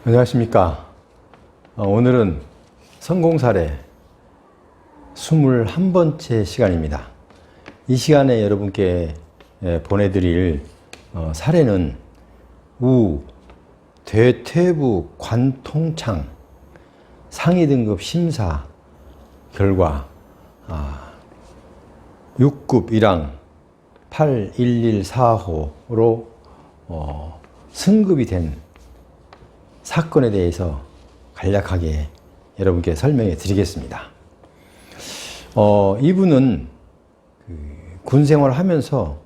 안녕하십니까. 오늘은 성공사례 21번째 시간입니다. 이 시간에 여러분께 보내드릴 사례는 대퇴부 관통창 상위 등급 심사 결과 6급 1항 8114호로 승급이 된 사건에 대해서 간략하게 여러분께 설명해 드리겠습니다. 이분은 군 생활을 하면서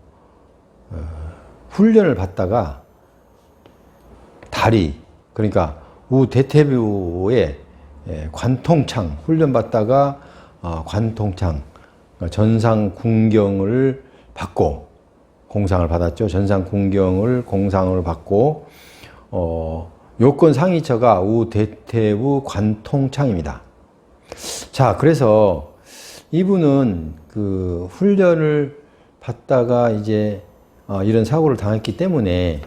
훈련을 받다가 다리, 그러니까 우대퇴부의 관통창 훈련 받다가 관통창 전상 군경을 받고 공상을 받았죠. 전상 군경을 공상을 받고 요건 상위처가 우대퇴부 관통창입니다. 자, 그래서 이분은 그 훈련을 받다가 이제 이런 사고를 당했기 때문에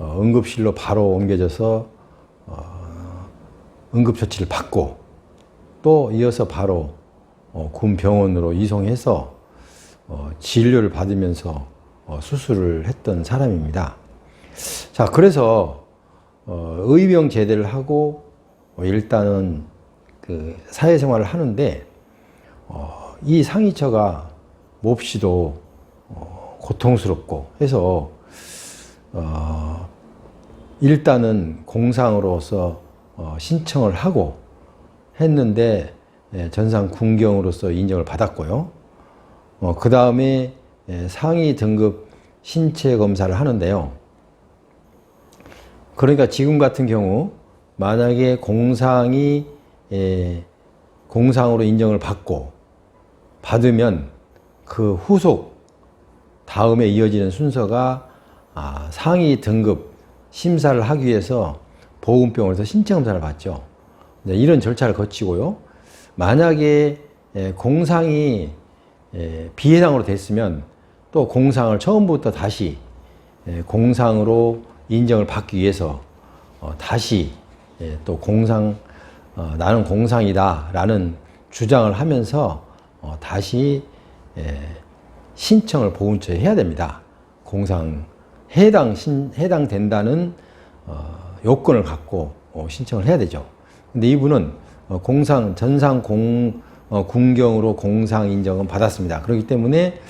응급실로 바로 옮겨져서 응급처치를 받고 또 이어서 바로 군 병원으로 이송해서 진료를 받으면서 수술을 했던 사람입니다. 자, 그래서 의병 제대를 하고 일단은 그 사회생활을 하는데 이 상위처가 몹시도 고통스럽고 해서 일단은 공상으로서 신청을 하고 했는데 전상 군경으로서 인정을 받았고요. 그 다음에 상위 등급 신체 검사를 하는데요. 그러니까 지금 같은 경우 만약에 공상이 공상으로 인정을 받으면 그 후속 다음에 이어지는 순서가 상위 등급 심사를 하기 위해서 보훈병원에서 신체 검사를 받죠. 이런 절차를 거치고요. 만약에 공상이 비해당으로 됐으면 또 공상을 처음부터 다시 공상으로 인정을 받기 위해서 다시 또 나는 공상이다 라는 주장을 하면서 다시 신청을 보훈처에 해야 됩니다. 공상 해당된다는 요건을 갖고 신청을 해야 되죠. 근데 이분은 전상 군경으로 공상 인정은 받았습니다. 그렇기 때문에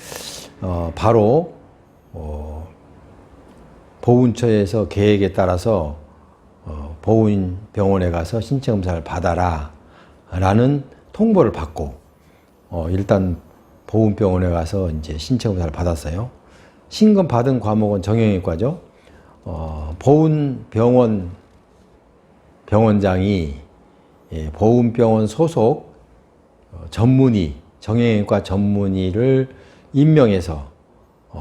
바로 보훈처에서 계획에 따라서 보훈병원에 가서 신체 검사를 받아라 라는 통보를 받고 일단 보훈병원에 가서 이제 신체 검사를 받았어요. 신검 받은 과목은 정형외과죠. 보훈병원 병원장이 보훈병원 소속 전문의, 정형외과 전문의를 임명해서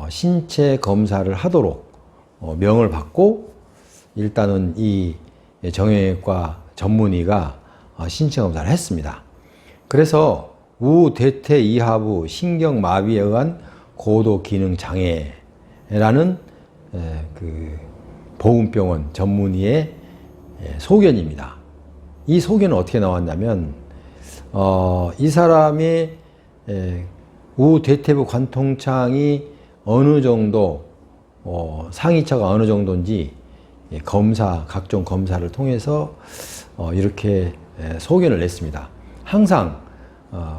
신체 검사를 하도록 명을 받고 일단은 이 정형외과 전문의가 신체 검사를 했습니다. 그래서 우대퇴 이하부 신경마비에 의한 고도기능장애라는 그 보훈병원 전문의의 소견입니다. 이 소견은 어떻게 나왔냐면 이 사람의 우대퇴부 관통창이 어느 정도 상위처가 어느 정도인지 각종 검사를 통해서 이렇게 소견을 냈습니다. 항상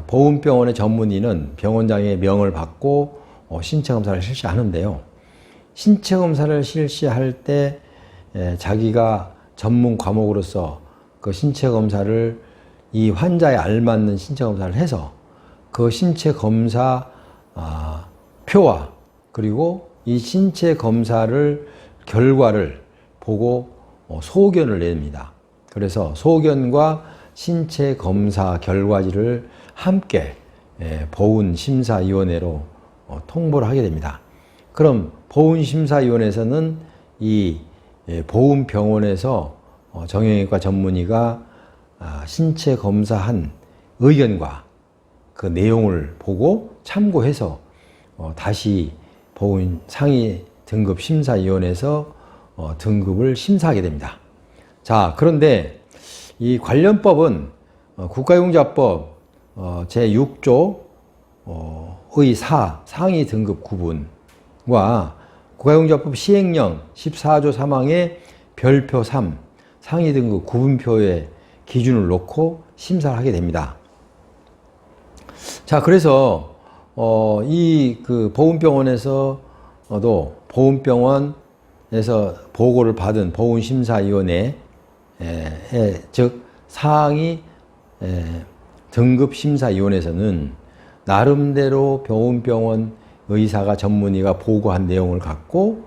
보훈병원의 전문의는 병원장의 명을 받고 신체 검사를 실시하는데요. 신체 검사를 실시할 때 자기가 전문 과목으로서 그 신체 검사를 이 환자에 알맞는 신체 검사를 해서 그 신체 검사 표와 그리고 이 신체 검사를 결과를 보고 소견을 냅니다. 그래서 소견과 신체 검사 결과지를 함께 보훈심사위원회로 통보를 하게 됩니다. 그럼 보훈심사위원회에서는 이 보훈병원에서 정형외과 전문의가 신체 검사한 의견과 그 내용을 보고 참고해서 다시 보훈 상위 등급 심사위원회에서 등급을 심사하게 됩니다. 자, 그런데 이 관련법은 국가용자법 제6조 의 4 상위 등급 구분과 국가용자법 시행령 14조 3항의 별표 3 상위 등급 구분표의 기준을 놓고 심사를 하게 됩니다. 자, 그래서 이 그 보훈병원에서도 보훈병원에서 보고를 받은 보훈심사위원회 즉 상위 등급심사위원회에서는 나름대로 보훈병원 의사가 전문의가 보고한 내용을 갖고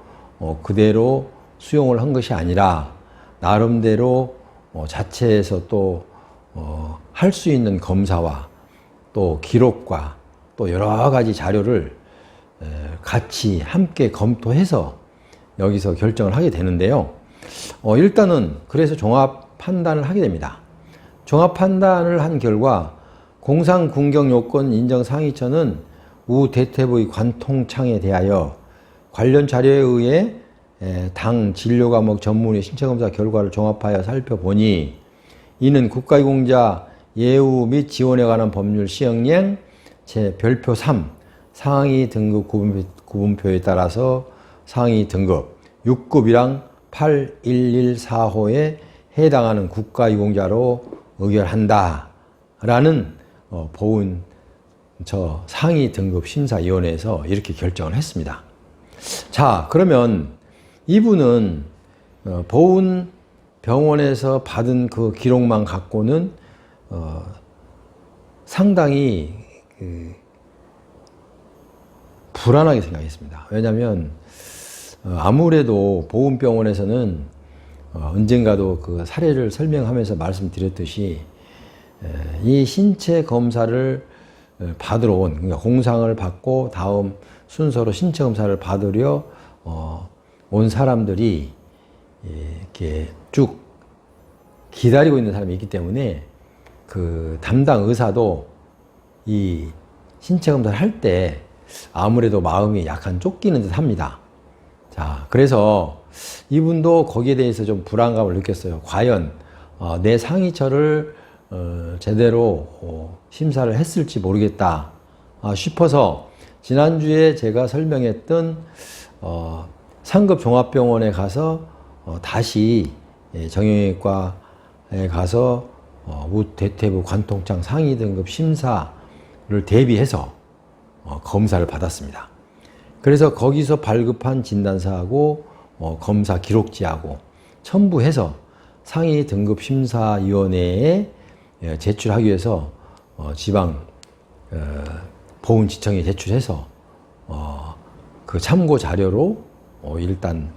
그대로 수용을 한 것이 아니라 나름대로 자체에서 또 할 수 있는 검사와 또 기록과 또 여러 가지 자료를 같이 함께 검토해서 여기서 결정을 하게 되는데요. 일단은 그래서 종합 판단을 하게 됩니다. 종합 판단을 한 결과 공상군경요건 인정상위처는 우대퇴부의 관통창에 대하여 관련 자료에 의해 당 진료과목 전문의 신체검사 결과를 종합하여 살펴보니 이는 국가유공자 예우 및 지원에 관한 법률 시행령 별표 3 상위 등급 구분표에 따라서 상위 등급 6급이랑 8114호에 해당하는 국가유공자로 의결한다 라는 보훈 상위 등급 심사위원회에서 이렇게 결정을 했습니다. 자, 그러면 이분은 보훈 병원에서 받은 그 기록만 갖고는 상당히 불안하게 생각했습니다. 왜냐하면 아무래도 보훈병원에서는 언젠가도 그 사례를 설명하면서 말씀드렸듯이 이 신체 검사를 받으러 온, 그러니까 공상을 받고 다음 순서로 신체 검사를 받으려 온 사람들이 이렇게 쭉 기다리고 있는 사람이 있기 때문에 그 담당 의사도 이 신체 검사를 할 때 아무래도 마음이 약간 쫓기는 듯 합니다. 자, 그래서 이분도 거기에 대해서 좀 불안감을 느꼈어요. 과연 내 상위처를 제대로 심사를 했을지 모르겠다 싶어서 지난주에 제가 설명했던 상급 종합병원에 가서 다시 정형외과에 가서 우대퇴부 관통창 상위 등급 심사를 대비해서 검사를 받았습니다. 그래서 거기서 발급한 진단서하고 검사 기록지하고 첨부해서 상위 등급 심사위원회에 제출하기 위해서 지방 보훈지청에 제출해서 그 참고 자료로 일단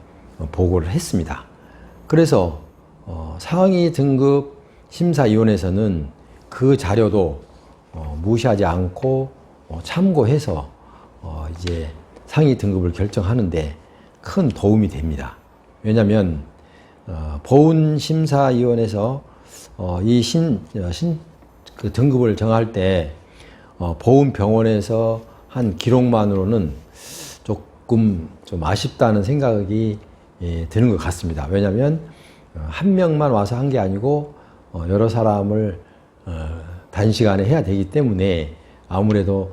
보고를 했습니다. 그래서 상위 등급 심사위원회에서는 그 자료도 무시하지 않고 참고해서 이제 상위 등급을 결정하는데 큰 도움이 됩니다. 왜냐하면 보훈심사위원회에서 그 등급을 정할 때 보훈병원에서 한 기록만으로는 조금 좀 아쉽다는 생각이 드는 것 같습니다. 왜냐하면 한 명만 와서 한 게 아니고 여러 사람을 단시간에 해야 되기 때문에 아무래도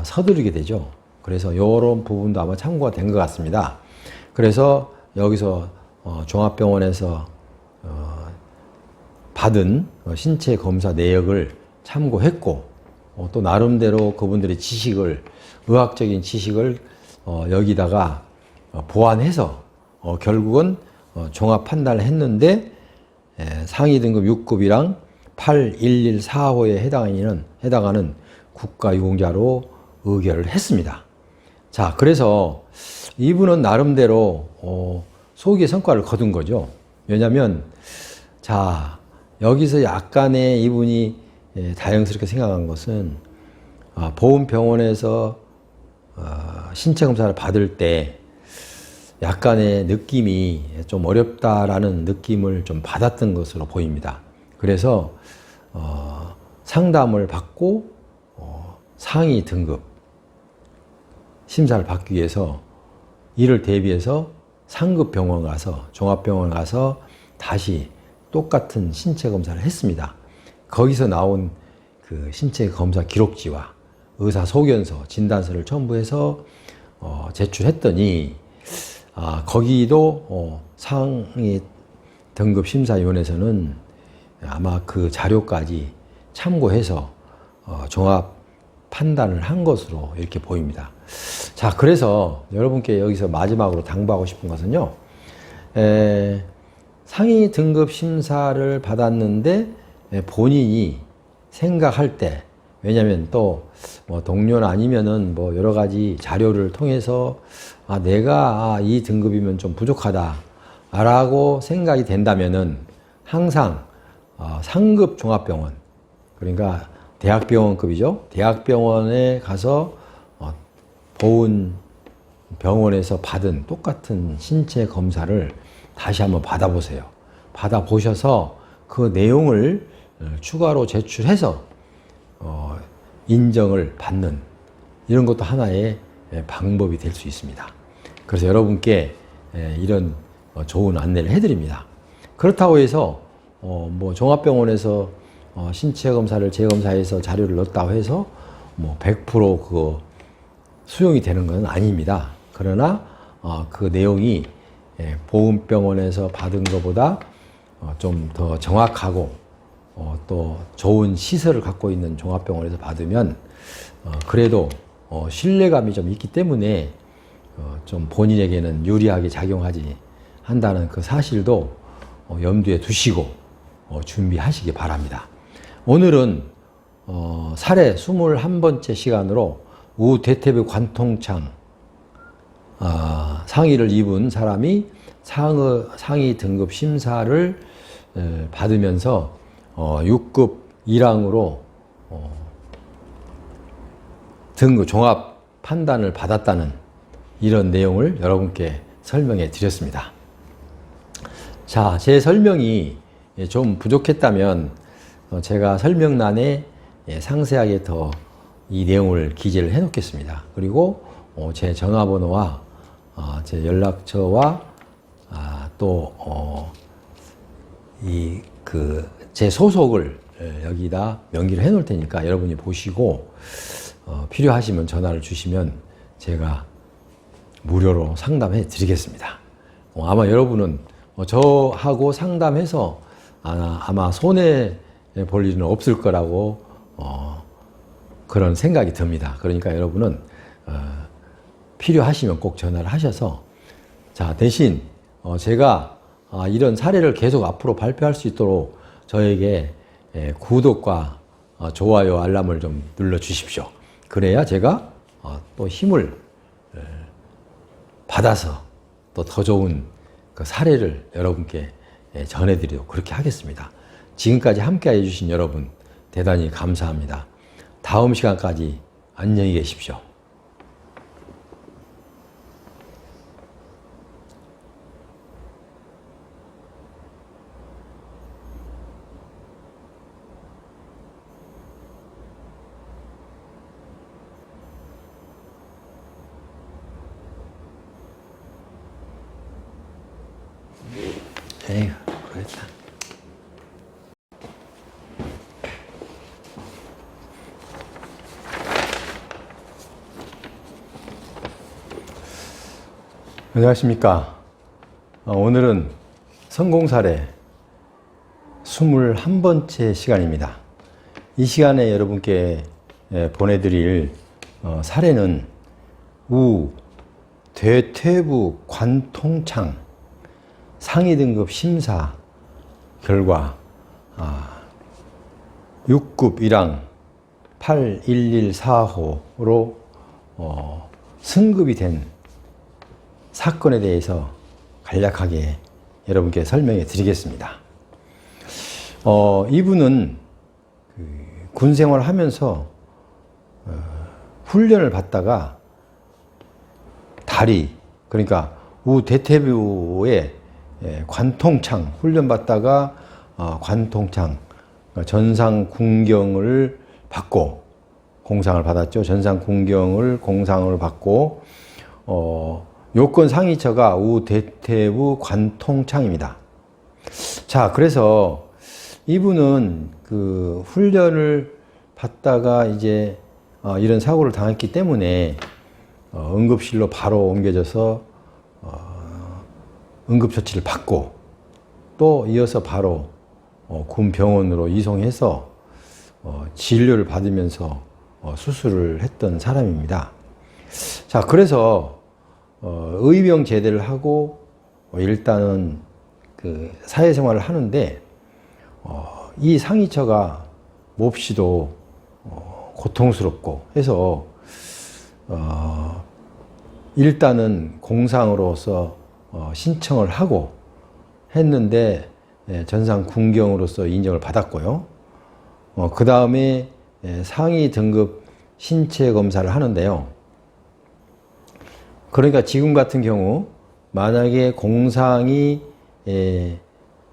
서두르게 되죠. 그래서 이런 부분도 아마 참고가 된 것 같습니다. 그래서 여기서 종합병원에서 받은 신체 검사 내역을 참고했고 또 나름대로 그분들의 지식을 의학적인 지식을 여기다가 보완해서 결국은 종합 판단을 했는데 상위 등급 6급이랑 8114호에 해당하는 국가유공자로 의결을 했습니다. 자, 그래서 이분은 나름대로 소기의 성과를 거둔 거죠. 왜냐하면 자, 여기서 약간의 이분이 다행스럽게 생각한 것은 보훈병원에서 신체 검사를 받을 때 약간의 느낌이 좀 어렵다라는 느낌을 좀 받았던 것으로 보입니다. 그래서 상담을 받고 상위 등급 심사를 받기 위해서 이를 대비해서 상급 병원 가서 종합병원 가서 다시 똑같은 신체 검사를 했습니다. 거기서 나온 그 신체 검사 기록지와 의사 소견서, 진단서를 첨부해서 제출했더니 거기도 상위 등급 심사위원회에서는 아마 그 자료까지 참고해서 종합 판단을 한 것으로 이렇게 보입니다. 자, 그래서 여러분께 여기서 마지막으로 당부하고 싶은 것은요, 상위 등급 심사를 받았는데 본인이 생각할 때, 왜냐면 또 뭐 동료나 아니면은 뭐 여러 가지 자료를 통해서 내가 이 등급이면 좀 부족하다 라고 생각이 된다면은 항상 상급 종합병원, 그러니까 대학병원급이죠. 대학병원에 가서 보은 병원에서 받은 똑같은 신체 검사를 다시 한번 받아보세요. 받아보셔서 그 내용을 추가로 제출해서 인정을 받는, 이런 것도 하나의 방법이 될 수 있습니다. 그래서 여러분께 이런 좋은 안내를 해드립니다. 그렇다고 해서 뭐 종합병원에서 신체 검사를 재검사해서 자료를 넣었다고 해서 뭐 100% 그거 수용이 되는 건 아닙니다. 그러나 그 내용이 보훈병원에서 받은 것보다 좀 더 정확하고 또 좋은 시설을 갖고 있는 종합병원에서 받으면 그래도 신뢰감이 좀 있기 때문에 좀 본인에게는 유리하게 작용하지 한다는 그 사실도 염두에 두시고 준비하시기 바랍니다. 오늘은 사례 21번째 시간으로 우대퇴부 관통창 상의를 입은 사람이 상위 등급 심사를 받으면서 6급 1항으로 등급 종합 판단을 받았다는 이런 내용을 여러분께 설명해 드렸습니다. 자, 제 설명이 좀 부족했다면 제가 설명란에 상세하게 더 이 내용을 기재를 해 놓겠습니다. 그리고 제 전화번호와 제 연락처와 또 제 소속을 여기다 명기를 해 놓을 테니까 여러분이 보시고 필요하시면 전화를 주시면 제가 무료로 상담해 드리겠습니다. 아마 여러분은 저하고 상담해서 아마 손해 볼 일은 없을 거라고 그런 생각이 듭니다. 그러니까 여러분은 필요하시면 꼭 전화를 하셔서, 자, 대신 제가 이런 사례를 계속 앞으로 발표할 수 있도록 저에게 구독과 좋아요, 알람을 좀 눌러 주십시오. 그래야 제가 또 힘을 받아서 또 더 좋은 그 사례를 여러분께 전해드리도록 그렇게 하겠습니다. 지금까지 함께 해주신 여러분 대단히 감사합니다. 다음 시간까지 안녕히 계십시오. 에휴, 모르겠다. 안녕하십니까. 오늘은 성공 사례 21번째 시간입니다. 이 시간에 여러분께 보내드릴 사례는 우대퇴부 관통창 상위 등급 심사 결과 6급 1항 81145로 승급이 된 사건에 대해서 간략하게 여러분께 설명해 드리겠습니다. 이분은 군 생활을 하면서 훈련을 받다가 다리, 그러니까 우대퇴부의 관통창 훈련 받다가 관통창 전상 군경을 받고 공상을 받았죠. 전상 군경을 공상을 받고 요건 상위처가 우대퇴부 관통창입니다. 자, 그래서 이분은 그 훈련을 받다가 이제 이런 사고를 당했기 때문에 응급실로 바로 옮겨져서 응급처치를 받고 또 이어서 바로 군 병원으로 이송해서 진료를 받으면서 수술을 했던 사람입니다. 자, 그래서 의병 제대를 하고 일단은 그 사회생활을 하는데 이 상위처가 몹시도 고통스럽고 해서 일단은 공상으로서 신청을 하고 했는데 전상 군경으로서 인정을 받았고요. 그 다음에 상위 등급 신체 검사를 하는데요. 그러니까 지금 같은 경우 만약에 공상이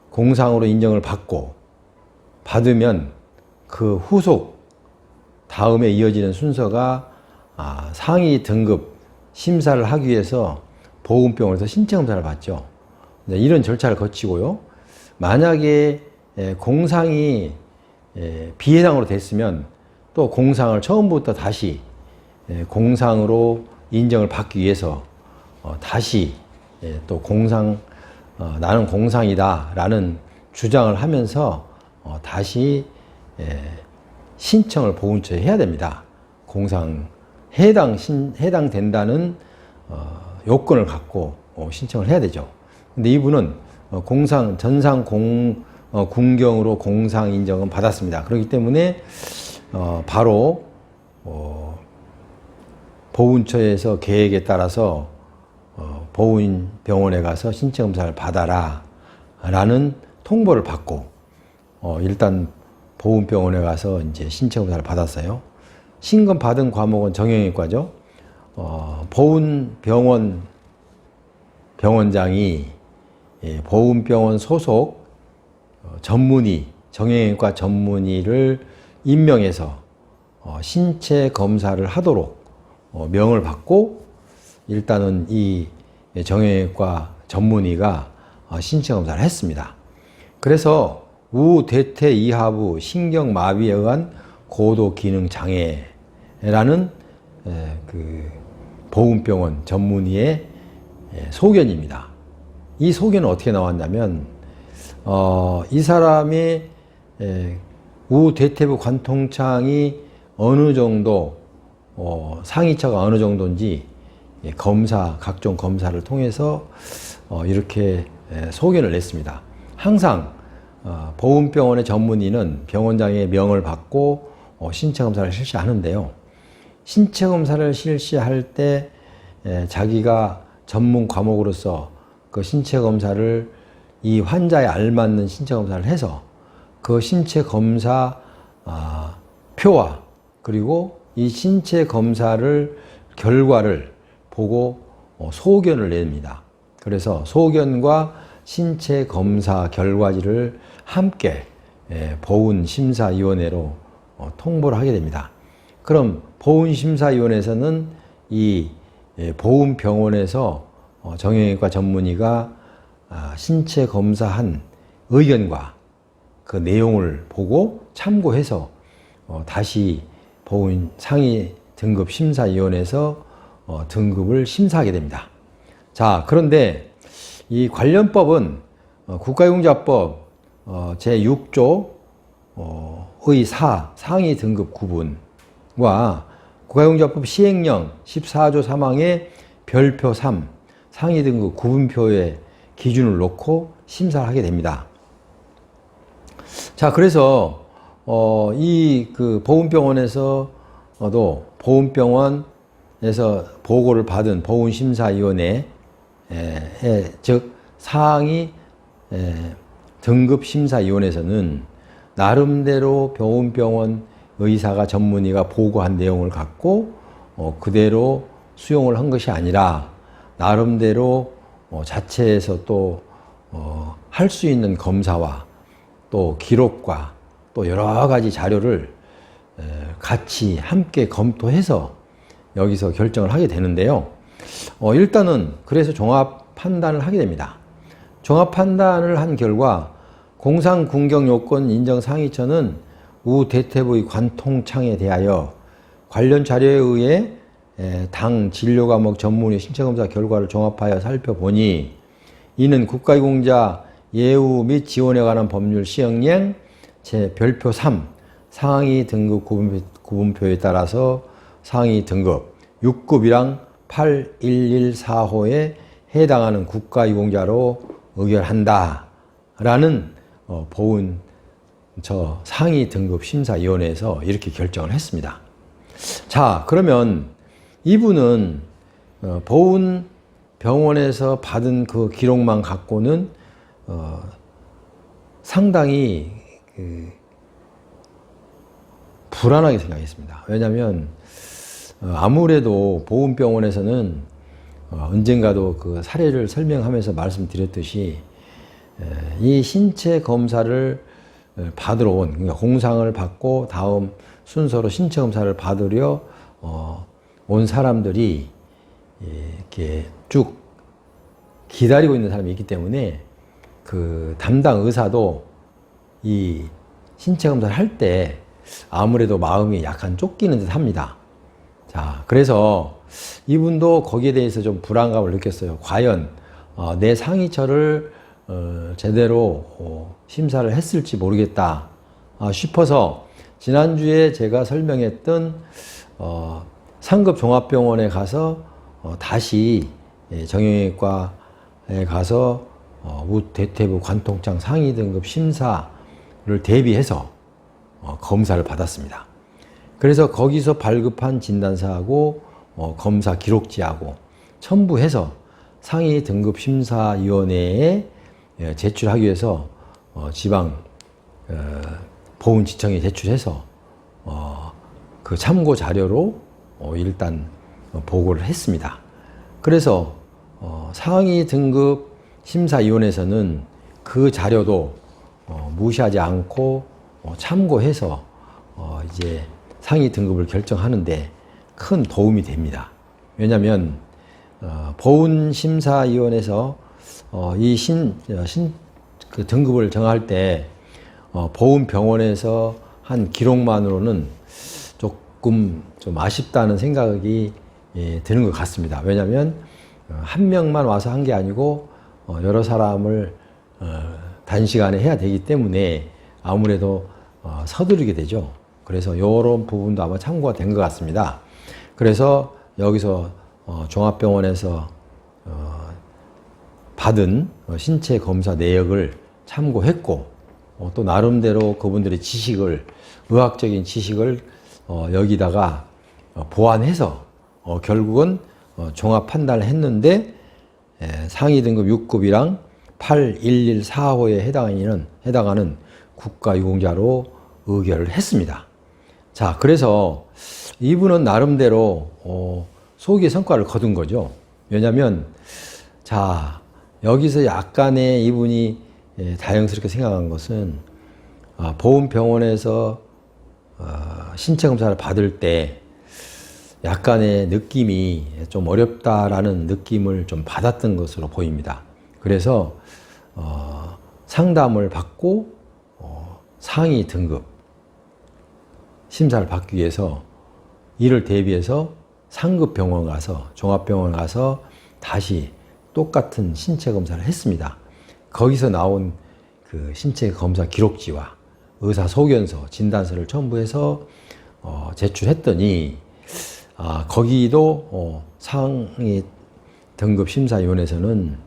공상으로 인정을 받으면 그 후속 다음에 이어지는 순서가 상위 등급 심사를 하기 위해서 보건병원에서 신체 검사를 받죠. 이런 절차를 거치고요. 만약에 공상이 비해당으로 됐으면 또 공상을 처음부터 다시 공상으로 인정을 받기 위해서 다시 또 나는 공상이다 라는 주장을 하면서 다시 신청을 보훈처에 해야 됩니다. 공상 해당된다는 요건을 갖고 신청을 해야 되죠. 근데 이분은 전상 군경으로 공상 인정은 받았습니다. 그렇기 때문에 바로 보훈처에서 계획에 따라서 보훈병원에 가서 신체 검사를 받아라 라는 통보를 받고 일단 보훈병원에 가서 이제 신체 검사를 받았어요. 신검 받은 과목은 정형외과죠. 보훈병원 병원장이 보훈병원 소속 정형외과 전문의를 임명해서 신체 검사를 하도록 명을 받고 일단은 이 정형외과 전문의가 신체 검사를 했습니다. 그래서 우대퇴 이하부 신경마비에 의한 고도기능장애라는 그 보훈병원 전문의의 소견입니다. 이 소견은 어떻게 나왔냐면 이 사람의 우대퇴부 관통창이 어느 정도 상위처가 어느 정도인지 각종 검사를 통해서 이렇게 소견을 냈습니다. 항상 보훈병원의 전문의는 병원장의 명을 받고 신체 검사를 실시하는데요. 신체 검사를 실시할 때 자기가 전문 과목으로서 그 신체 검사를 이 환자에 알맞는 신체 검사를 해서 그 신체 검사 표와 그리고 이 신체 검사를 결과를 보고 소견을 냅니다. 그래서 소견과 신체 검사 결과지를 함께 보훈심사위원회로 통보를 하게 됩니다. 그럼 보훈심사위원회에서는 이 보훈병원에서 정형외과 전문의가 신체 검사한 의견과 그 내용을 보고 참고해서 다시 보훈 상위 등급 심사위원회에서 등급을 심사하게 됩니다. 자, 그런데 이 관련법은 국가용자법 제6조 의 4 상위 등급 구분과 국가용자법 시행령 14조 3항의 별표 3 상위 등급 구분표의 기준을 놓고 심사를 하게 됩니다. 자, 그래서 이 그 보훈병원에서도 보훈병원에서 보고를 받은 보훈심사위원회 즉 상위 등급심사위원회에서는 나름대로 보훈병원 의사가 전문의가 보고한 내용을 갖고 그대로 수용을 한 것이 아니라 나름대로 자체에서 또 할 수 있는 검사와 또 기록과 또 여러 가지 자료를 같이 함께 검토해서 여기서 결정을 하게 되는데요. 일단은 그래서 종합 판단을 하게 됩니다. 종합 판단을 한 결과 공상군경요건 인정 상위처는 우대퇴부의 관통창에 대하여 관련 자료에 의해 당 진료과목 전문의 신체검사 결과를 종합하여 살펴보니 이는 국가유공자 예우 및 지원에 관한 법률 시행령 별표 3 상위 등급 구분표에 따라서 상위 등급 6급이랑 8114호에 해당하는 국가유공자로 의결한다 라는 보훈 상위 등급 심사위원회에서 이렇게 결정을 했습니다. 자, 그러면 이분은 보훈 병원에서 받은 그 기록만 갖고는 상당히 불안하게 생각했습니다. 왜냐하면 아무래도 보훈병원에서는 언젠가도 그 사례를 설명하면서 말씀드렸듯이 이 신체 검사를 받으러 온, 그러니까 공상을 받고 다음 순서로 신체 검사를 받으려 온 사람들이 이렇게 쭉 기다리고 있는 사람이 있기 때문에 그 담당 의사도 이 신체 검사를 할 때 아무래도 마음이 약간 쫓기는 듯 합니다. 자, 그래서 이분도 거기에 대해서 좀 불안감을 느꼈어요. 과연 내 상위처를 제대로 심사를 했을지 모르겠다 싶어서 지난주에 제가 설명했던 상급 종합병원에 가서 다시 정형외과에 가서 우대퇴부 관통창 상위 등급 심사를 대비해서 검사를 받았습니다. 그래서 거기서 발급한 진단서하고 검사 기록지하고 첨부해서 상위 등급 심사위원회에 제출하기 위해서 지방 보훈지청에 제출해서 그 참고 자료로 일단 보고를 했습니다. 그래서 상위 등급 심사위원회에서는 그 자료도 무시하지 않고 참고해서 이제 상위 등급을 결정하는데 큰 도움이 됩니다. 왜냐하면 보훈심사위원회에서 이 그 등급을 정할 때 보훈병원에서 한 기록만으로는 조금 좀 아쉽다는 생각이 드는 것 같습니다. 왜냐하면 한 명만 와서 한 게 아니고 여러 사람을 단시간에 해야 되기 때문에 아무래도 서두르게 되죠. 그래서 이런 부분도 아마 참고가 된 것 같습니다. 그래서 여기서 종합병원에서 받은 신체 검사 내역을 참고했고 또 나름대로 그분들의 지식을 의학적인 지식을 여기다가 보완해서 결국은 종합 판단을 했는데 상위 등급 6급이랑 8114호에 해당하는 국가유공자로 의결을 했습니다. 자, 그래서 이분은 나름대로 소기의 성과를 거둔 거죠. 왜냐하면 자, 여기서 약간의 이분이 다행스럽게 생각한 것은 보훈병원에서 신체 검사를 받을 때 약간의 느낌이 좀 어렵다라는 느낌을 좀 받았던 것으로 보입니다. 그래서 상담을 받고 상위 등급 심사를 받기 위해서 이를 대비해서 상급 병원 가서 종합병원 가서 다시 똑같은 신체 검사를 했습니다. 거기서 나온 그 신체 검사 기록지와 의사 소견서, 진단서를 첨부해서 제출했더니 거기도 상위 등급 심사위원회에서는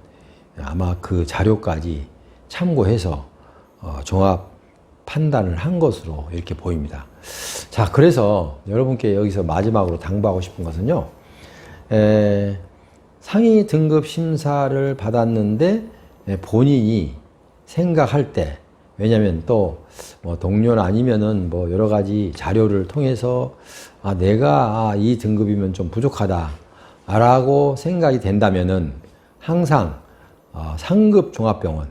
아마 그 자료까지 참고해서 종합 판단을 한 것으로 이렇게 보입니다. 자, 그래서 여러분께 여기서 마지막으로 당부하고 싶은 것은요, 상위 등급 심사를 받았는데 본인이 생각할 때, 왜냐하면 또 뭐 동료나 아니면은 뭐 여러 가지 자료를 통해서 내가 이 등급이면 좀 부족하다라고 생각이 된다면은 항상 상급 종합병원,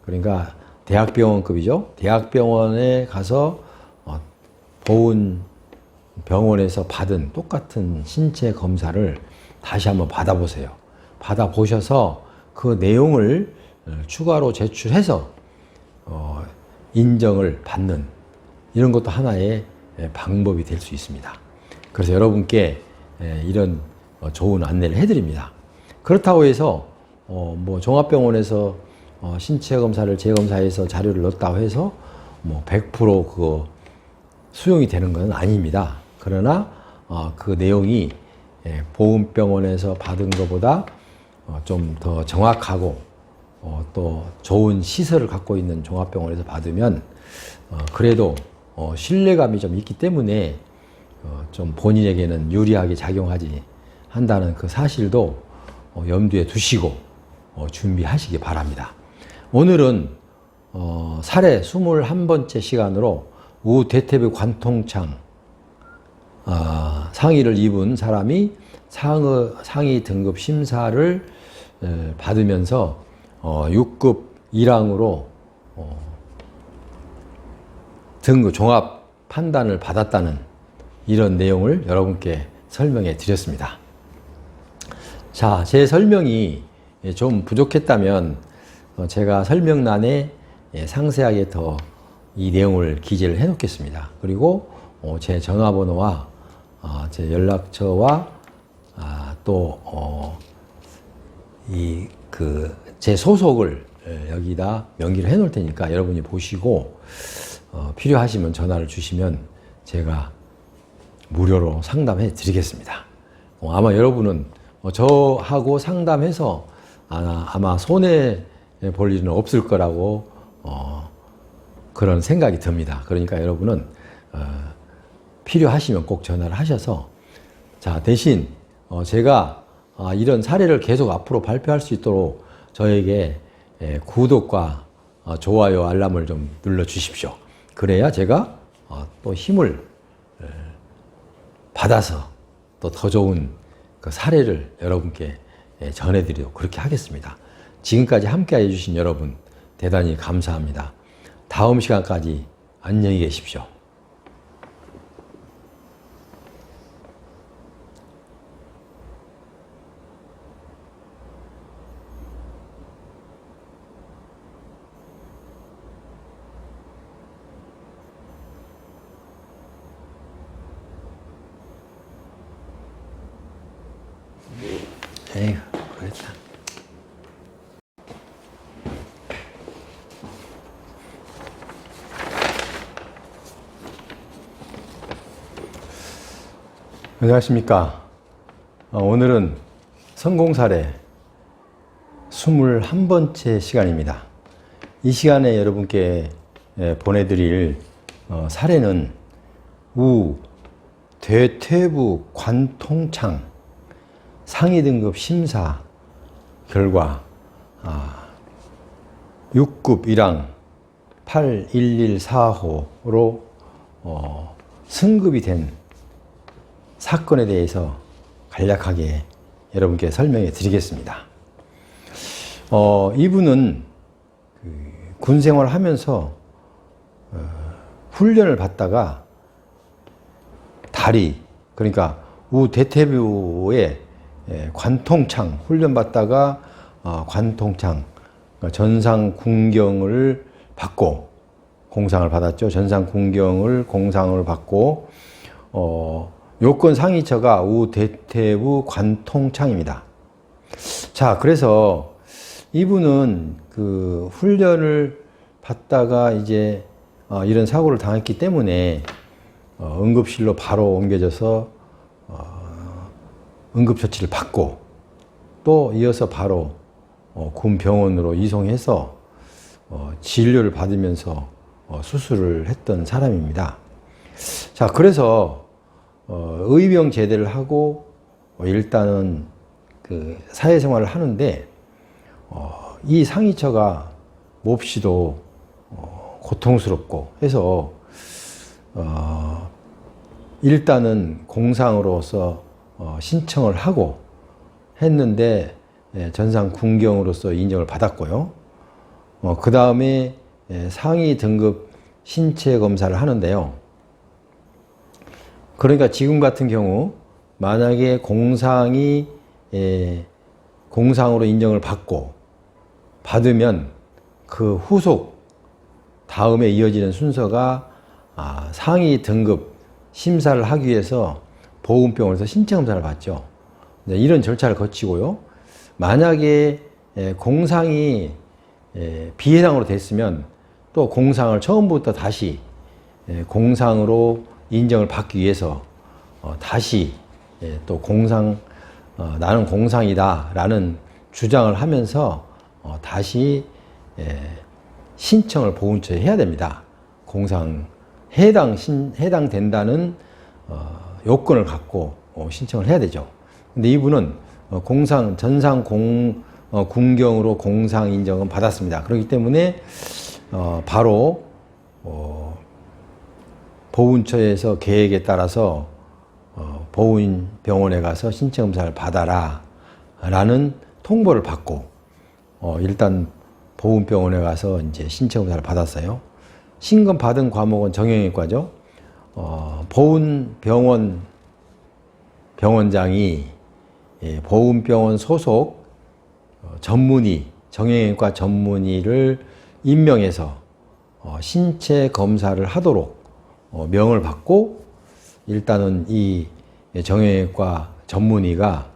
그러니까 대학병원급이죠. 대학병원에 가서 보훈병원에서 받은 똑같은 신체 검사를 다시 한번 받아보세요. 받아보셔서 그 내용을 추가로 제출해서 인정을 받는 이런 것도 하나의 방법이 될 수 있습니다. 그래서 여러분께 이런 좋은 안내를 해드립니다. 그렇다고 해서 뭐 종합병원에서 신체 검사를 재검사해서 자료를 넣었다고 해서 뭐 100% 그거 수용이 되는 건 아닙니다. 그러나 그 내용이 보훈병원에서 받은 것보다 좀 더 정확하고 또 좋은 시설을 갖고 있는 종합병원에서 받으면 그래도 신뢰감이 좀 있기 때문에 좀 본인에게는 유리하게 작용하지 한다는 그 사실도 염두에 두시고 준비하시기 바랍니다. 오늘은 사례 21번째 시간으로 우대퇴부 관통창 상의를 입은 사람이 상위 등급 심사를 받으면서 6급 1항으로 등급 종합 판단을 받았다는 이런 내용을 여러분께 설명해 드렸습니다. 자, 제 설명이 좀 부족했다면 제가 설명란에 상세하게 더 이 내용을 기재를 해 놓겠습니다. 그리고 제 전화번호와 제 연락처와 또 제 소속을 여기다 명기를 해 놓을 테니까 여러분이 보시고 필요하시면 전화를 주시면 제가 무료로 상담해 드리겠습니다. 아마 여러분은 저하고 상담해서 아마 손해 볼 일은 없을 거라고 그런 생각이 듭니다. 그러니까 여러분은 필요하시면 꼭 전화를 하셔서 자, 대신 제가 이런 사례를 계속 앞으로 발표할 수 있도록 저에게 구독과 좋아요, 알람을 좀 눌러 주십시오. 그래야 제가 또 힘을 받아서 또 더 좋은 그 사례를 여러분께 전해드리도록 그렇게 하겠습니다. 지금까지 함께 해주신 여러분 대단히 감사합니다. 다음 시간까지 안녕히 계십시오. 에휴, 그랬다. 안녕하십니까. 오늘은 성공 사례 21번째 시간입니다. 이 시간에 여러분께 보내드릴 사례는 우대퇴부 관통창 상위 등급 심사 결과 6급 1항 8114호로 승급이 된 사건에 대해서 간략하게 여러분께 설명해 드리겠습니다. 이분은 군 생활을 하면서 훈련을 받다가 다리, 그러니까 우대퇴부의 관통창 훈련 받다가 관통창 전상 군경을 받고 공상을 받았죠. 전상 군경을 공상을 받고 요건 상위처가 우대퇴부 관통창입니다. 자, 그래서 이분은 그 훈련을 받다가 이제 이런 사고를 당했기 때문에 응급실로 바로 옮겨져서 응급처치를 받고 또 이어서 바로 군 병원으로 이송해서 진료를 받으면서 수술을 했던 사람입니다. 자, 그래서 의병 제대를 하고 일단은 그 사회생활을 하는데 이 상위처가 몹시도 고통스럽고 해서 일단은 공상으로서 신청을 하고 했는데 전상 군경으로서 인정을 받았고요. 그 다음에 상위 등급 신체 검사를 하는데요. 그러니까 지금 같은 경우 만약에 공상이 공상으로 인정을 받으면 그 후속 다음에 이어지는 순서가 상위 등급 심사를 하기 위해서 보훈병원에서 신체 검사를 받죠. 이런 절차를 거치고요. 만약에 공상이 비해당으로 됐으면 또 공상을 처음부터 다시 공상으로 인정을 받기 위해서 다시 또 나는 공상이다 라는 주장을 하면서 다시 신청을 보훈처에 해야 됩니다. 공상 해당된다는 요건을 갖고 신청을 해야 되죠. 근데 이분은 전상 군경으로 공상 인정은 받았습니다. 그렇기 때문에 바로 보훈처에서 계획에 따라서 보훈병원에 가서 신체 검사를 받아라 라는 통보를 받고 일단 보훈병원에 가서 이제 신체 검사를 받았어요. 신검 받은 과목은 정형외과죠. 병원장이 보훈병원 소속 정형외과 전문의를 임명해서 신체 검사를 하도록 명을 받고 일단은 이 정형외과 전문의가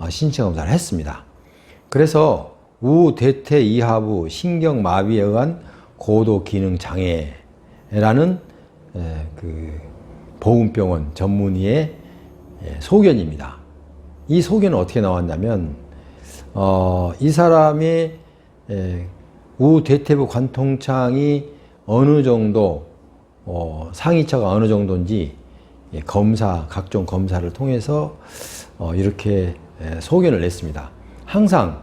신체 검사를 했습니다. 그래서 우대퇴 이하부 신경마비에 의한 고도 기능 장애라는 그 보훈병원 전문의의 소견입니다. 이 소견은 어떻게 나왔냐면 이 사람의 우대퇴부 관통창이 어느 정도 상위처가 어느 정도인지 각종 검사를 통해서 이렇게 소견을 냈습니다. 항상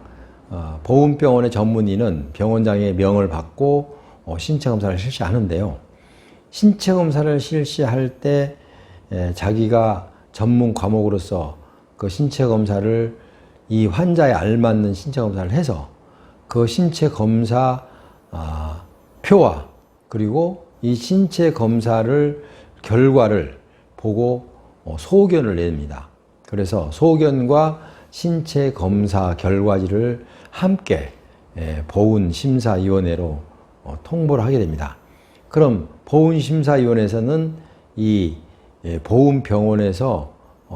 보훈병원의 전문의는 병원장의 명을 받고 신체 검사를 실시하는데요. 신체 검사를 실시할 때 자기가 전문 과목으로서 그 신체 검사를 이 환자에 알맞는 신체 검사를 해서 그 신체 검사 표와 그리고 이 신체 검사를 결과를 보고 소견을 냅니다. 그래서 소견과 신체 검사 결과지를 함께 보훈심사위원회로 통보를 하게 됩니다. 그럼 보훈심사위원회에서는 이 보훈병원에서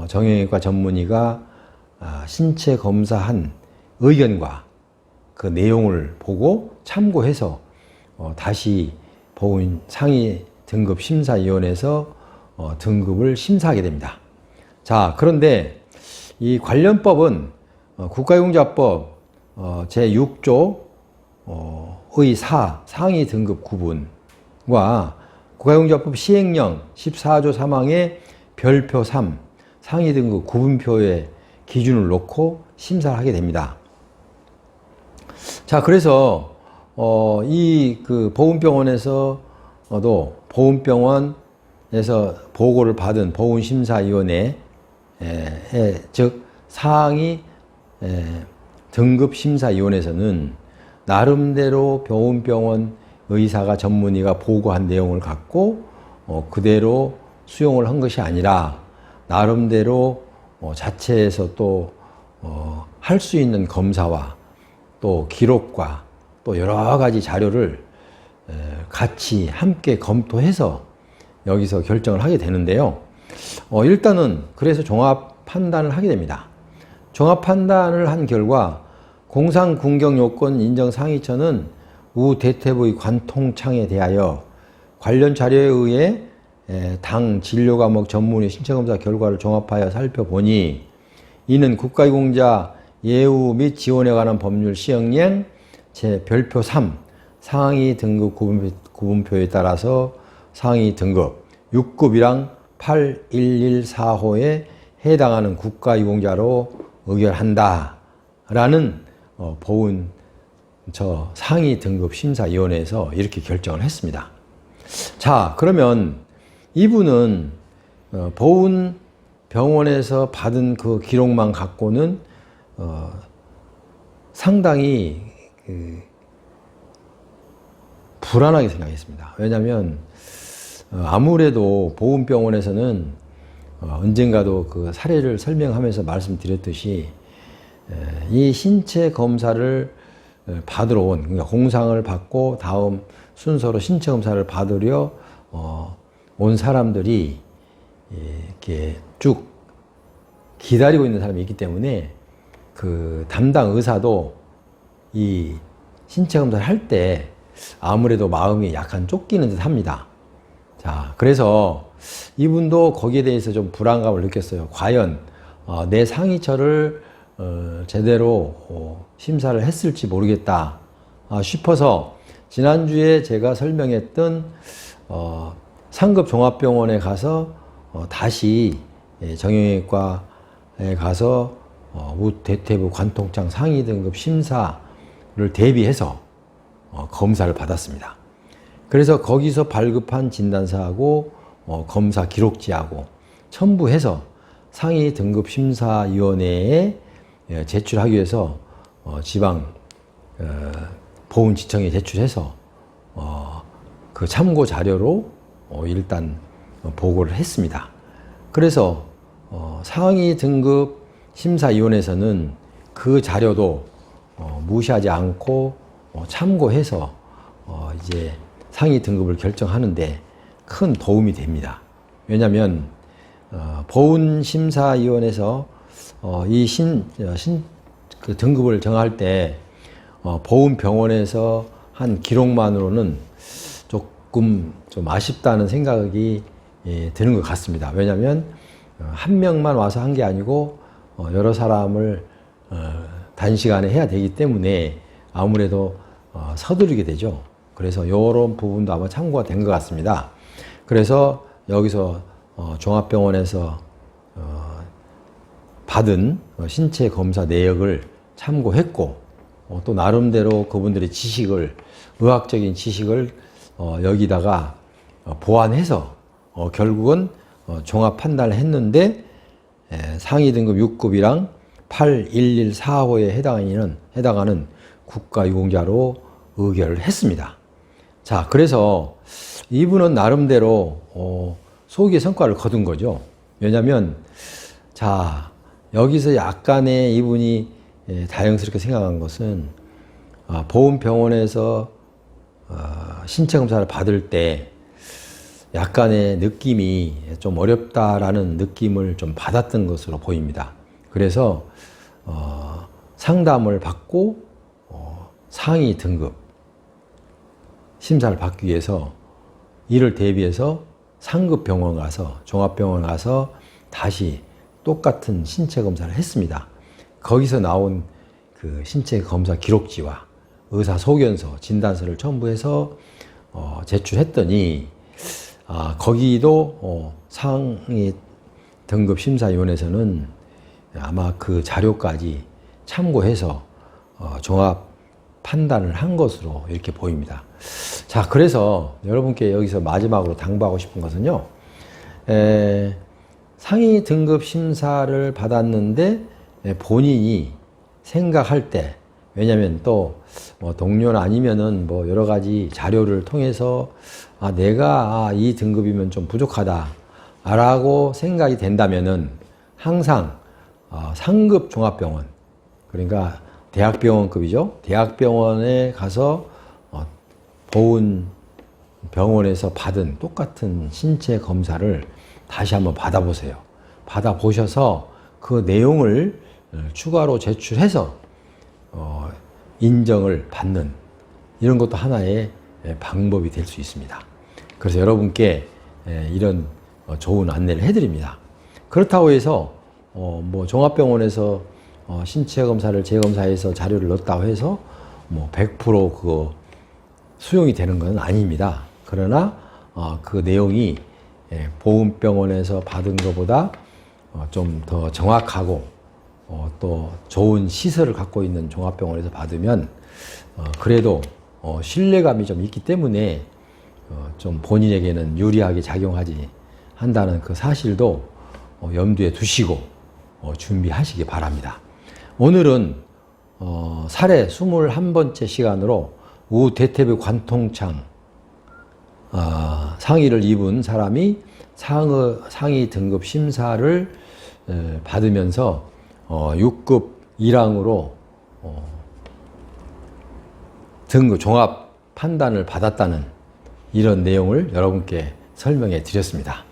정형외과 전문의가 신체 검사한 의견과 그 내용을 보고 참고해서 다시 보훈 상위 등급 심사위원회에서 등급을 심사하게 됩니다. 자, 그런데 이 관련법은 국가용자법 제6조의 4 상위 등급 구분과 국가용자법 시행령 14조 3항의 별표 3 상위 등급 구분표의 기준을 놓고 심사를 하게 됩니다. 자, 그래서 이 그 보훈병원에서도 보훈병원에서 보고를 받은 보훈심사위원회 즉 상위 등급심사위원회에서는 나름대로 보훈병원 의사가 전문의가 보고한 내용을 갖고 그대로 수용을 한 것이 아니라 나름대로 자체에서 또 할 수 있는 검사와 또 기록과 또 여러 가지 자료를 같이 함께 검토해서 여기서 결정을 하게 되는데요. 일단은 그래서 종합 판단을 하게 됩니다. 종합 판단을 한 결과 공상군경요건 인정 상위처는 우대퇴부의 관통창에 대하여 관련 자료에 의해 당 진료과목 전문의 신체검사 결과를 종합하여 살펴보니 이는 국가유공자 예우 및 지원에 관한 법률 시행령 별표 3 상위 등급 구분표에 따라서 상위 등급 6급이랑 8114호에 해당하는 국가유공자로 의결한다 라는 보훈처 상위 등급 심사위원회에서 이렇게 결정을 했습니다. 자, 그러면 이분은 보훈병원에서 받은 그 기록만 갖고는 상당히 불안하게 생각했습니다. 왜냐하면 아무래도 보훈병원에서는 언젠가도 그 사례를 설명하면서 말씀드렸듯이 이 신체 검사를 받으러 온, 그러니까 공상을 받고 다음 순서로 신체 검사를 받으려 온 사람들이 이렇게 쭉 기다리고 있는 사람이 있기 때문에 그 담당 의사도 이 신체 검사를 할 때 아무래도 마음이 약간 쫓기는 듯 합니다. 자, 그래서 이분도 거기에 대해서 좀 불안감을 느꼈어요. 과연 내 상의처를 제대로 심사를 했을지 모르겠다 싶어서 지난주에 제가 설명했던 상급 종합병원에 가서 다시 정형외과에 가서 우대퇴부 관통장 상위 등급 심사를 대비해서 검사를 받았습니다. 그래서 거기서 발급한 진단서하고 검사 기록지하고 첨부해서 상위 등급 심사위원회에 제출하기 위해서 지방 보훈지청에 제출해서 그 참고 자료로 일단 보고를 했습니다. 그래서 상위 등급 심사위원회에서는 그 자료도 무시하지 않고 참고해서 이제 상위 등급을 결정하는데 큰 도움이 됩니다. 왜냐하면 보훈심사위원회에서 이 그 등급을 정할 때 보훈병원에서 한 기록만으로는 조금 좀 아쉽다는 생각이 드는 것 같습니다. 왜냐하면 한 명만 와서 한 게 아니고 여러 사람을 단시간에 해야 되기 때문에 아무래도 서두르게 되죠. 그래서 이런 부분도 아마 참고가 된 것 같습니다. 그래서 여기서 종합병원에서 받은 신체 검사 내역을 참고했고 또 나름대로 그분들의 지식을 의학적인 지식을 여기다가 보완해서 결국은 종합 판단을 했는데 상위 등급 6급이랑 81145에 해당하는 국가유공자로 의결을 했습니다. 자, 그래서 이분은 나름대로 소기의 성과를 거둔 거죠. 왜냐하면 자, 여기서 약간의 이분이 다행스럽게 생각한 것은 보훈병원에서 신체 검사를 받을 때 약간의 느낌이 좀 어렵다라는 느낌을 좀 받았던 것으로 보입니다. 그래서 상담을 받고 상위 등급 심사를 받기 위해서 이를 대비해서 상급 병원 가서 종합병원 가서 다시 똑같은 신체 검사를 했습니다. 거기서 나온 그 신체 검사 기록지와 의사 소견서, 진단서를 첨부해서 제출했더니 거기도 상위 등급 심사위원회에서는 아마 그 자료까지 참고해서 종합 판단을 한 것으로 이렇게 보입니다. 자, 그래서 여러분께 여기서 마지막으로 당부하고 싶은 것은요, 상위 등급 심사를 받았는데 본인이 생각할 때, 왜냐면 또 동료나 아니면은 여러 가지 자료를 통해서 내가 이 등급이면 좀 부족하다 라고 생각이 된다면은 항상 상급 종합병원, 그러니까 대학병원급이죠. 대학병원에 가서 보훈병원에서 받은 똑같은 신체 검사를 다시 한번 받아보세요. 받아보셔서 그 내용을 추가로 제출해서 인정을 받는 이런 것도 하나의 방법이 될 수 있습니다. 그래서 여러분께 이런 좋은 안내를 해드립니다. 그렇다고 해서 종합병원에서 신체 검사를 재검사해서 자료를 넣었다고 해서 100% 그거 수용이 되는 건 아닙니다. 그러나 그 내용이 보훈병원에서 받은 것보다 좀 더 정확하고 또 좋은 시설을 갖고 있는 종합병원에서 받으면 그래도 신뢰감이 좀 있기 때문에 좀 본인에게는 유리하게 작용하지 한다는 그 사실도 염두에 두시고 준비하시기 바랍니다. 오늘은 사례 21번째 시간으로 우대퇴부 관통창 상의를 입은 사람이 상위 등급 심사를 받으면서 6급 1항으로 등급 종합 판단을 받았다는 이런 내용을 여러분께 설명해 드렸습니다.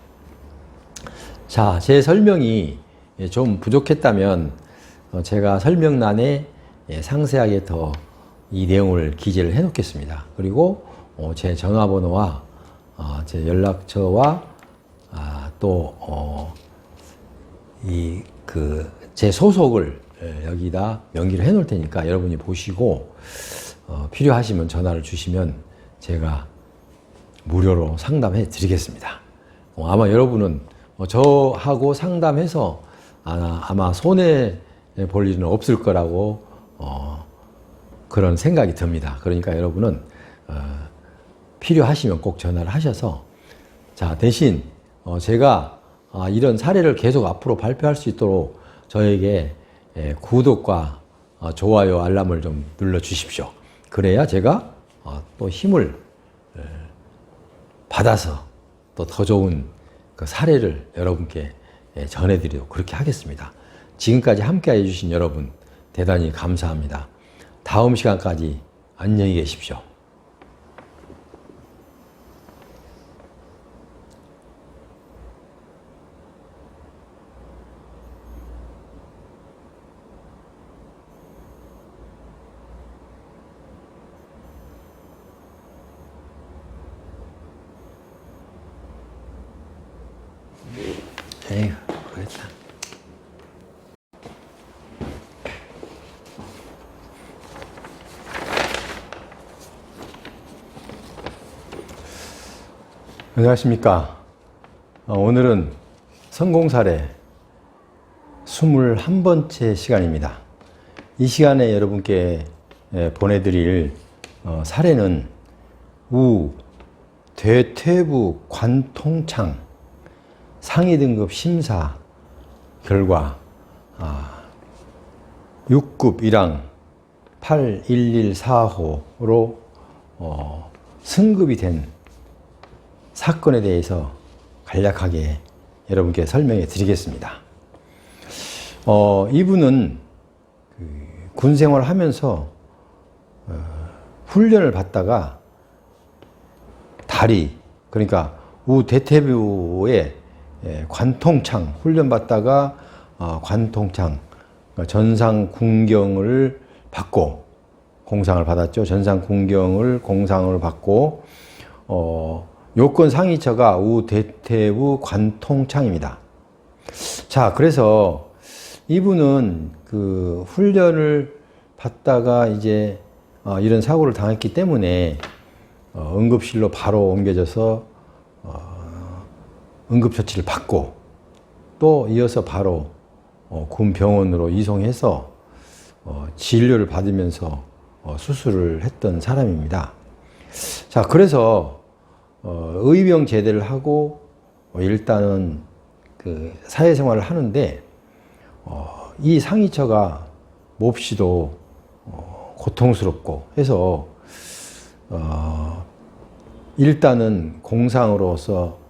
자, 제 설명이 좀 부족했다면 제가 설명란에 상세하게 더 이 내용을 기재를 해 놓겠습니다. 그리고 제 전화번호와 제 연락처와 또 제 소속을 여기다 명기를 해 놓을 테니까 여러분이 보시고 필요하시면 전화를 주시면 제가 무료로 상담해 드리겠습니다. 아마 여러분은 저하고 상담해서 아마 손해 볼 일은 없을 거라고 그런 생각이 듭니다. 그러니까 여러분은 필요하시면 꼭 전화를 하셔서, 자, 대신 제가 이런 사례를 계속 앞으로 발표할 수 있도록 저에게 구독과 좋아요, 알람을 좀 눌러 주십시오. 그래야 제가 또 힘을 받아서 또 더 좋은 그 사례를 여러분께 전해드리도록 그렇게 하겠습니다. 지금까지 함께 해주신 여러분 대단히 감사합니다. 다음 시간까지 안녕히 계십시오. 에휴, 모르겠다. 안녕하십니까. 오늘은 성공 사례 21번째 시간입니다. 이 시간에 여러분께 보내드릴 사례는 대퇴부 관통창 상위 등급 심사 결과 6급 1항 8114호로 승급이 된 사건에 대해서 간략하게 여러분께 설명해 드리겠습니다. 이분은 군 생활을 하면서 훈련을 받다가 다리, 그러니까 대퇴부의 관통창 훈련 받다가 관통창 전상 군경을 받고 공상을 받았죠. 전상 군경을 공상을 받고 요건 상위처가 대퇴부 관통창입니다. 자, 그래서 이분은 그 훈련을 받다가 이제 이런 사고를 당했기 때문에 응급실로 바로 옮겨져서 응급처치를 받고 또 이어서 바로 군 병원으로 이송해서 진료를 받으면서 수술을 했던 사람입니다. 자, 그래서 의병 제대를 하고 일단은 그 사회생활을 하는데 이 상위처가 몹시도 고통스럽고 해서 일단은 공상으로서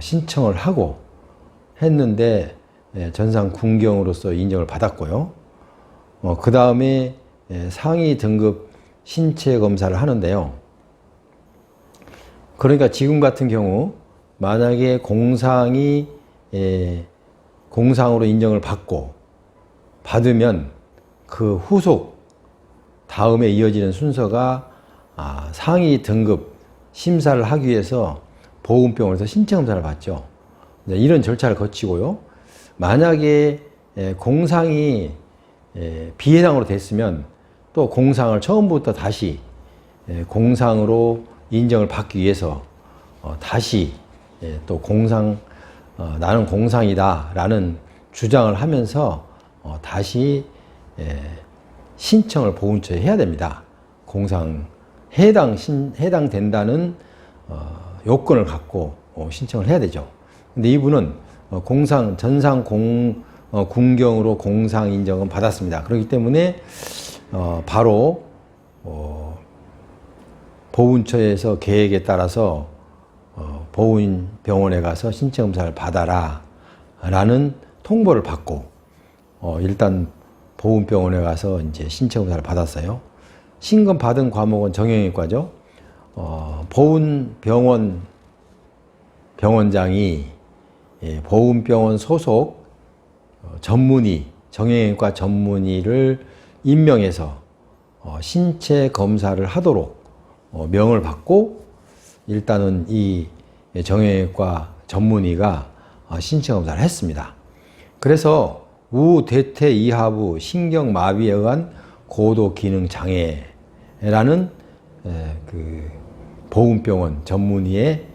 신청을 하고 했는데 전상 군경으로서 인정을 받았고요. 그 다음에 상위 등급 신체 검사를 하는데요. 그러니까 지금 같은 경우 만약에 공상이 공상으로 인정을 받으면 그 후속 다음에 이어지는 순서가 상위 등급 심사를 하기 위해서 보건병원에서 신체 검사를 받죠. 이런 절차를 거치고요. 만약에 공상이 비해당으로 됐으면 또 공상을 처음부터 다시 공상으로 인정을 받기 위해서 다시 또 나는 공상이다 라는 주장을 하면서 다시 신청을 보훈처에 해야 됩니다. 공상 해당된다는 요건을 갖고 신청을 해야 되죠. 근데 이분은 전상 군경으로 공상 인정은 받았습니다. 그렇기 때문에 바로 보훈처에서 계획에 따라서 보훈병원에 가서 신체 검사를 받아라 라는 통보를 받고 일단 보훈병원에 가서 이제 신체 검사를 받았어요. 신검 받은 과목은 정형외과죠. 보훈병원 병원장이 보훈병원 소속 전문의, 정형외과 전문의를 임명해서 신체 검사를 하도록 명을 받고 일단은 이 정형외과 전문의가 신체 검사를 했습니다. 그래서 우대퇴 이하부 신경마비에 의한 고도기능장애라는 그 보훈병원 전문의의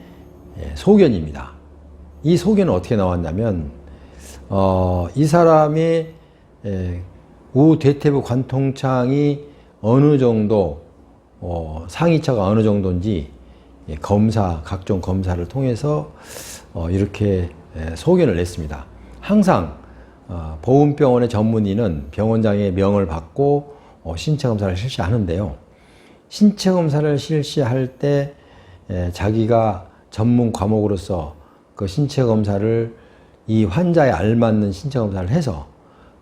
소견입니다. 이 소견은 어떻게 나왔냐면 이 사람의 우대퇴부 관통창이 어느 정도 상이처가 어느 정도인지 각종 검사를 통해서 이렇게 소견을 냈습니다. 항상 보훈병원의 전문의는 병원장의 명을 받고 신체 검사를 실시하는데요. 신체 검사를 실시할 때 자기가 전문 과목으로서 그 신체 검사를 이 환자에 알맞는 신체 검사를 해서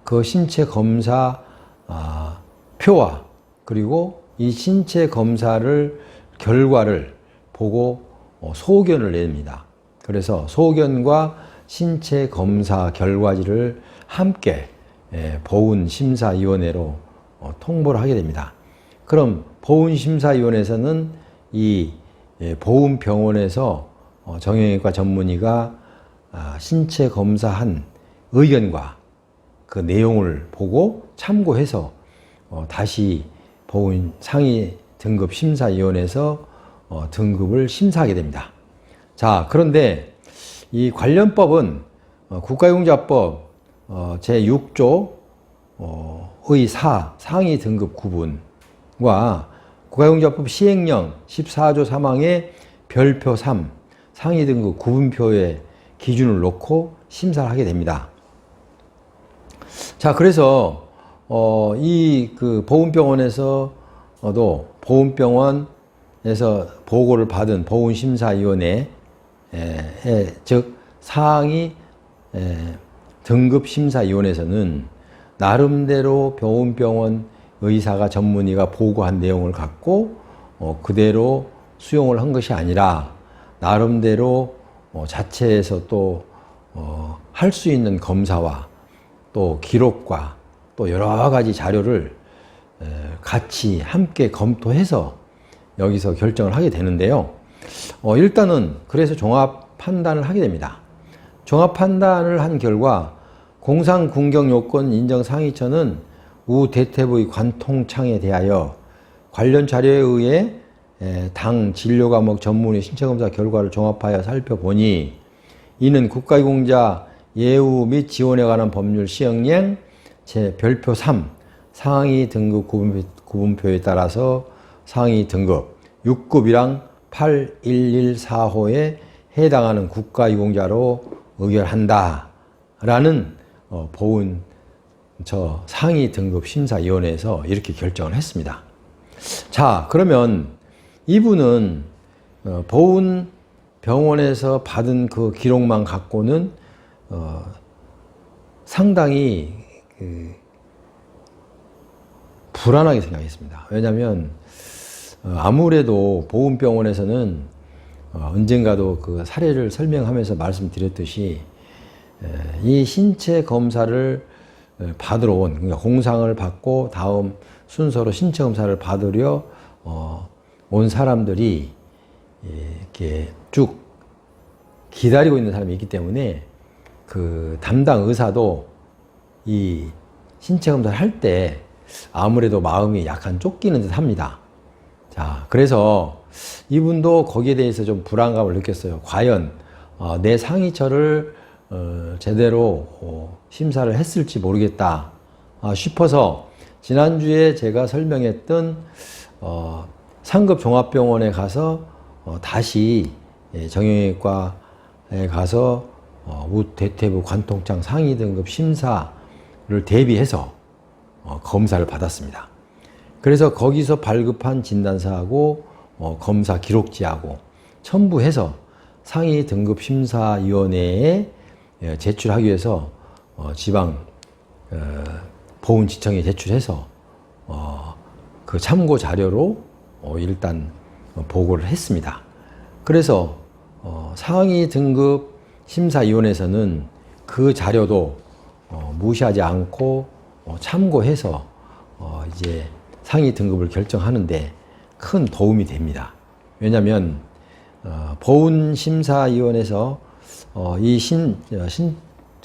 그 신체 검사 표와 그리고 이 신체 검사를 결과를 보고 소견을 냅니다. 그래서 소견과 신체 검사 결과지를 함께 보훈심사위원회로 통보를 하게 됩니다. 그럼 보훈심사위원회에서는 이 보훈병원에서 정형외과 전문의가 신체 검사한 의견과 그 내용을 보고 참고해서 다시 보훈 상위 등급 심사위원회에서 등급을 심사하게 됩니다. 자, 그런데 이 관련법은 국가용자법 제6조 의 4 상위 등급 구분과 국가용자법 시행령 14조 3항의 별표 3 상위 등급 구분표의 기준을 놓고 심사를 하게 됩니다. 자, 그래서 이 그 보훈병원에서도 보훈병원에서 보고를 받은 보훈심사위원회 즉 상위 등급심사위원회에서는 나름대로 보훈병원 의사가 전문의가 보고한 내용을 갖고 그대로 수용을 한 것이 아니라 나름대로 자체에서 또 할 수 있는 검사와 또 기록과 또 여러 가지 자료를 같이 함께 검토해서 여기서 결정을 하게 되는데요. 일단은 그래서 종합 판단을 하게 됩니다. 종합 판단을 한 결과 공상군경요건 인정 상위처는 우대퇴부의 관통창에 대하여 관련 자료에 의해 당 진료과목 전문의 신체검사 결과를 종합하여 살펴보니 이는 국가유공자 예우 및 지원에 관한 법률 시행령 제 별표 3 상위 등급 구분표에 따라서 상위 등급 6급이랑 8114호에 해당하는 국가유공자로 의결한다 라는 보훈 상위 등급 심사위원회에서 이렇게 결정을 했습니다. 자, 그러면 이분은 보훈 병원에서 받은 그 기록만 갖고는 상당히 불안하게 생각했습니다. 왜냐하면 아무래도 보훈병원에서는 언젠가도 그 사례를 설명하면서 말씀드렸듯이 이 신체 검사를 받으러 온, 그러니까 공상을 받고 다음 순서로 신체 검사를 받으려 온 사람들이 이렇게 쭉 기다리고 있는 사람이 있기 때문에 그 담당 의사도 이 신체 검사를 할 때 아무래도 마음이 약간 쫓기는 듯 합니다. 자, 그래서 이분도 거기에 대해서 좀 불안감을 느꼈어요. 과연 내 상위처를 제대로 심사를 했을지 모르겠다 싶어서 지난주에 제가 설명했던 상급 종합병원에 가서 다시 정형외과에 가서 우대퇴부 관통창 상위 등급 심사를 대비해서 검사를 받았습니다. 그래서 거기서 발급한 진단서하고 검사 기록지하고 첨부해서 상위 등급 심사위원회에 제출하기 위해서 지방 보훈지청에 제출해서 그 참고 자료로 일단 보고를 했습니다. 그래서 상위 등급 심사위원회에서는 그 자료도 무시하지 않고 참고해서 이제 상위 등급을 결정하는데 큰 도움이 됩니다. 왜냐하면 보훈심사위원회에서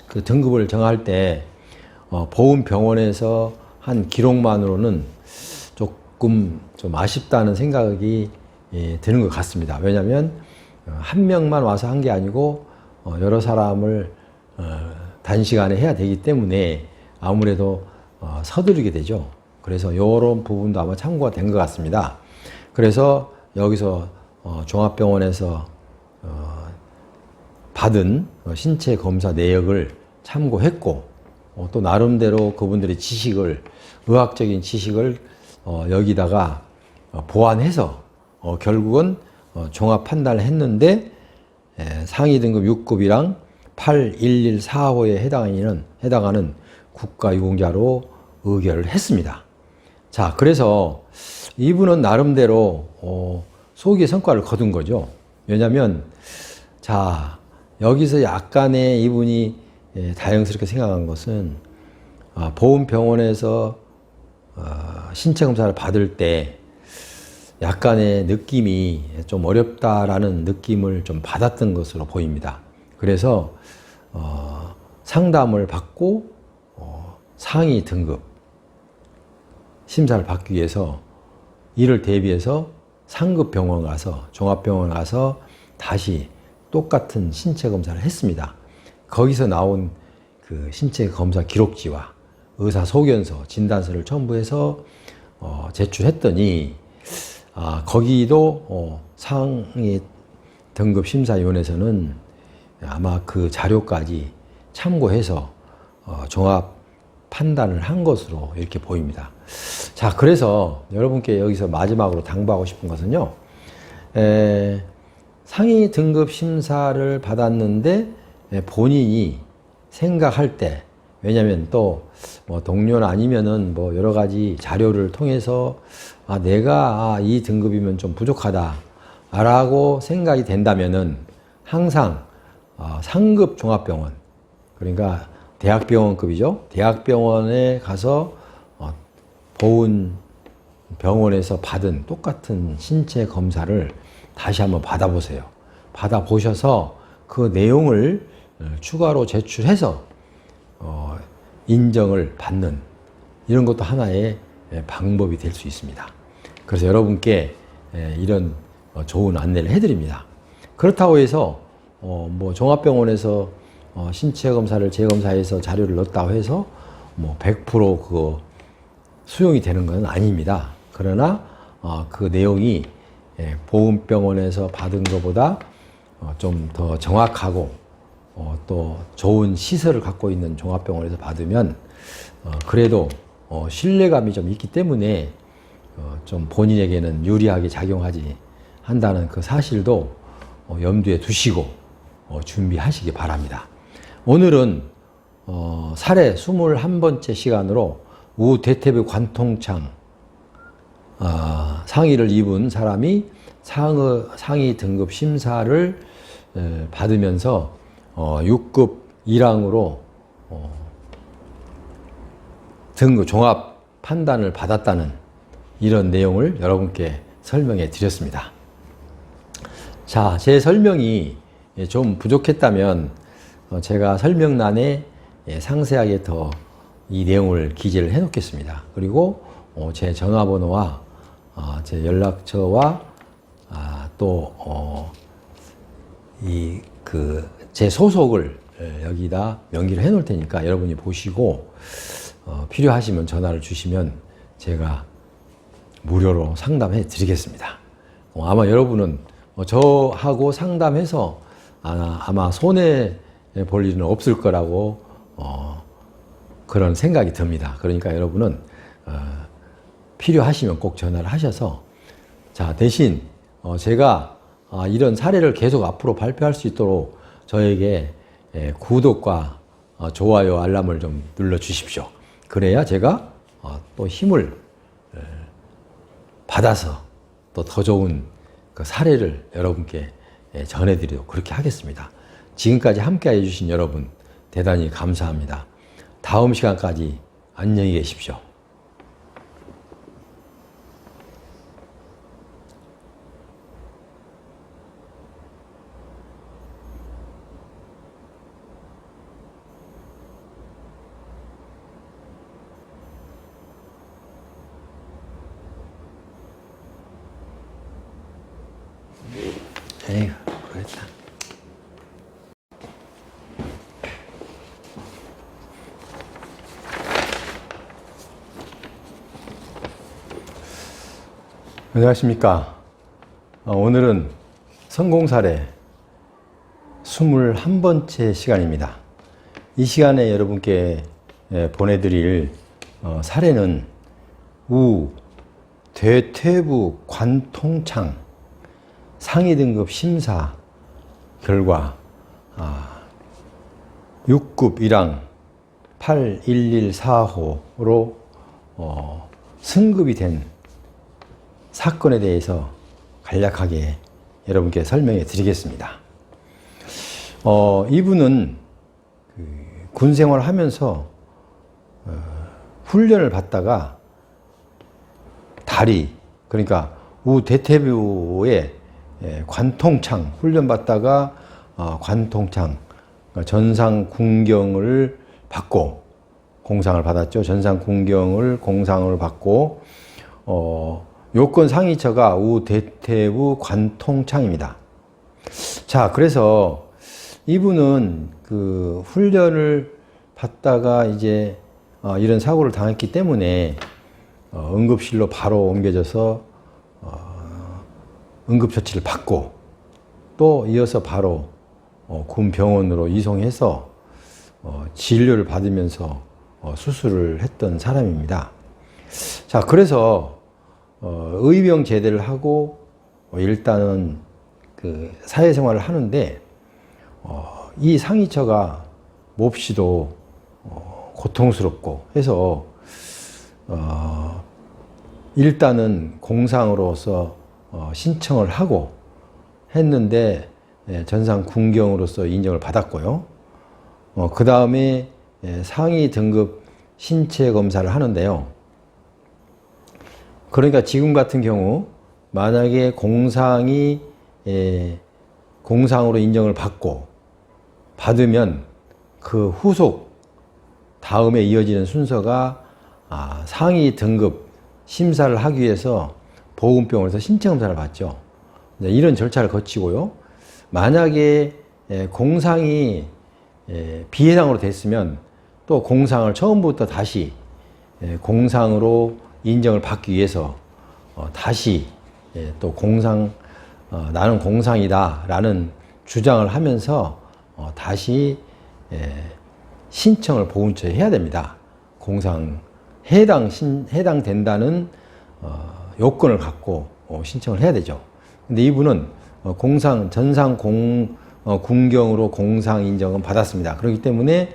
그 등급을 정할 때 보훈병원에서 한 기록만으로는 조금 좀 아쉽다는 생각이 드는 것 같습니다. 왜냐하면 한 명만 와서 한 게 아니고 여러 사람을 단시간에 해야 되기 때문에 아무래도 서두르게 되죠. 그래서 이런 부분도 아마 참고가 된 것 같습니다. 그래서 여기서 종합병원에서 받은 신체 검사 내역을 참고했고 또 나름대로 그분들의 지식을 의학적인 지식을 여기다가 보완해서 결국은 종합 판단을 했는데 상위 등급 6급이랑 81145에 해당하는 국가유공자로 의결을 했습니다. 자, 그래서 이분은 나름대로 소기의 성과를 거둔 거죠. 왜냐하면 자, 여기서 약간의 이분이 다행스럽게 생각한 것은 보훈병원에서 신체 검사를 받을 때 약간의 느낌이 좀 어렵다라는 느낌을 좀 받았던 것으로 보입니다. 그래서 상담을 받고 상위 등급 심사를 받기 위해서 이를 대비해서 상급 병원 가서 종합병원 가서 다시 똑같은 신체 검사를 했습니다. 거기서 나온 그 신체 검사 기록지와 의사 소견서, 진단서를 첨부해서 제출했더니 거기도 상위 등급 심사위원회에서는 아마 그 자료까지 참고해서 종합 판단을 한 것으로 이렇게 보입니다. 자, 그래서 여러분께 여기서 마지막으로 당부하고 싶은 것은요, 상위 등급 심사를 받았는데 본인이 생각할 때, 왜냐하면 또 뭐 동료나 아니면은 뭐 여러 가지 자료를 통해서 내가 이 등급이면 좀 부족하다라고 생각이 된다면은 항상 상급 종합병원, 그러니까 대학병원급이죠. 대학병원에 가서 보훈병원에서 받은 똑같은 신체 검사를 다시 한번 받아보세요. 받아보셔서 그 내용을 추가로 제출해서 인정을 받는 이런 것도 하나의 방법이 될 수 있습니다. 그래서 여러분께 이런 좋은 안내를 해드립니다. 그렇다고 해서 뭐 종합병원에서 신체 검사를 재검사해서 자료를 넣었다고 해서 뭐 100% 그거 수용이 되는 건 아닙니다. 그러나 그 내용이 보훈병원에서 받은 것보다 좀 더 정확하고 또 좋은 시설을 갖고 있는 종합병원에서 받으면 그래도 신뢰감이 좀 있기 때문에 좀 본인에게는 유리하게 작용하지 한다는 그 사실도 염두에 두시고 준비하시기 바랍니다. 오늘은 사례 21번째 시간으로 우대퇴부 관통창 상의를 입은 사람이 상위 등급 심사를 받으면서 6급 1항으로 등급 종합 판단을 받았다는 이런 내용을 여러분께 설명해 드렸습니다. 자, 제 설명이 좀 부족했다면 제가 설명란에 상세하게 더 이 내용을 기재를 해 놓겠습니다. 그리고 제 전화번호와 제 연락처와 또 제 소속을 여기다 명기를 해 놓을 테니까 여러분이 보시고 필요하시면 전화를 주시면 제가 무료로 상담해 드리겠습니다. 아마 여러분은 저하고 상담해서 아마 손해 볼 일은 없을 거라고 그런 생각이 듭니다. 그러니까 여러분은 필요하시면 꼭 전화를 하셔서 자, 대신 제가 이런 사례를 계속 앞으로 발표할 수 있도록 저에게 구독과 좋아요, 알람을 좀 눌러 주십시오. 그래야 제가 또 힘을 받아서 또 더 좋은 그 사례를 여러분께 전해드리도록 그렇게 하겠습니다. 지금까지 함께 해주신 여러분 대단히 감사합니다. 다음 시간까지 안녕히 계십시오. 에휴, 그랬다. 안녕하십니까. 오늘은 성공사례 21번째 시간입니다. 이 시간에 여러분께 보내드릴 사례는 우 대퇴부 관통창 상위 등급 심사 결과 6급 1항 8114호로 승급이 된 사건에 대해서 간략하게 여러분께 설명해 드리겠습니다. 이분은 군 생활을 하면서 훈련을 받다가 다리, 그러니까 우 대퇴부의 관통창 훈련 받다가 관통창 전상 군경을 받고 공상을 받았죠. 전상 군경을 공상을 받고 요건 상위처가 우 대퇴부 관통창입니다. 자, 그래서 이분은 그 훈련을 받다가 이제 이런 사고를 당했기 때문에 응급실로 바로 옮겨져서 응급처치를 받고 또 이어서 바로 군 병원으로 이송해서 진료를 받으면서 수술을 했던 사람입니다. 자, 그래서 의병 제대를 하고 일단은 그 사회생활을 하는데 이 상위처가 몹시도 고통스럽고 해서 일단은 공상으로서 신청을 하고 했는데 전상 군경으로서 인정을 받았고요. 그 다음에 상위 등급 신체 검사를 하는데요. 그러니까 지금 같은 경우 만약에 공상이 공상으로 인정을 받으면 그 후속 다음에 이어지는 순서가 상위 등급 심사를 하기 위해서 보건병원에서 신체 검사를 받죠. 이런 절차를 거치고요. 만약에 공상이 비해당으로 됐으면 또 공상을 처음부터 다시 공상으로 인정을 받기 위해서 다시 또 공상, 나는 공상이다 라는 주장을 하면서 다시 신청을 보훈처에 해야 됩니다. 공상 해당된다는 요건을 갖고 신청을 해야 되죠. 근데 이분은 전상 군경으로 공상 인정은 받았습니다. 그렇기 때문에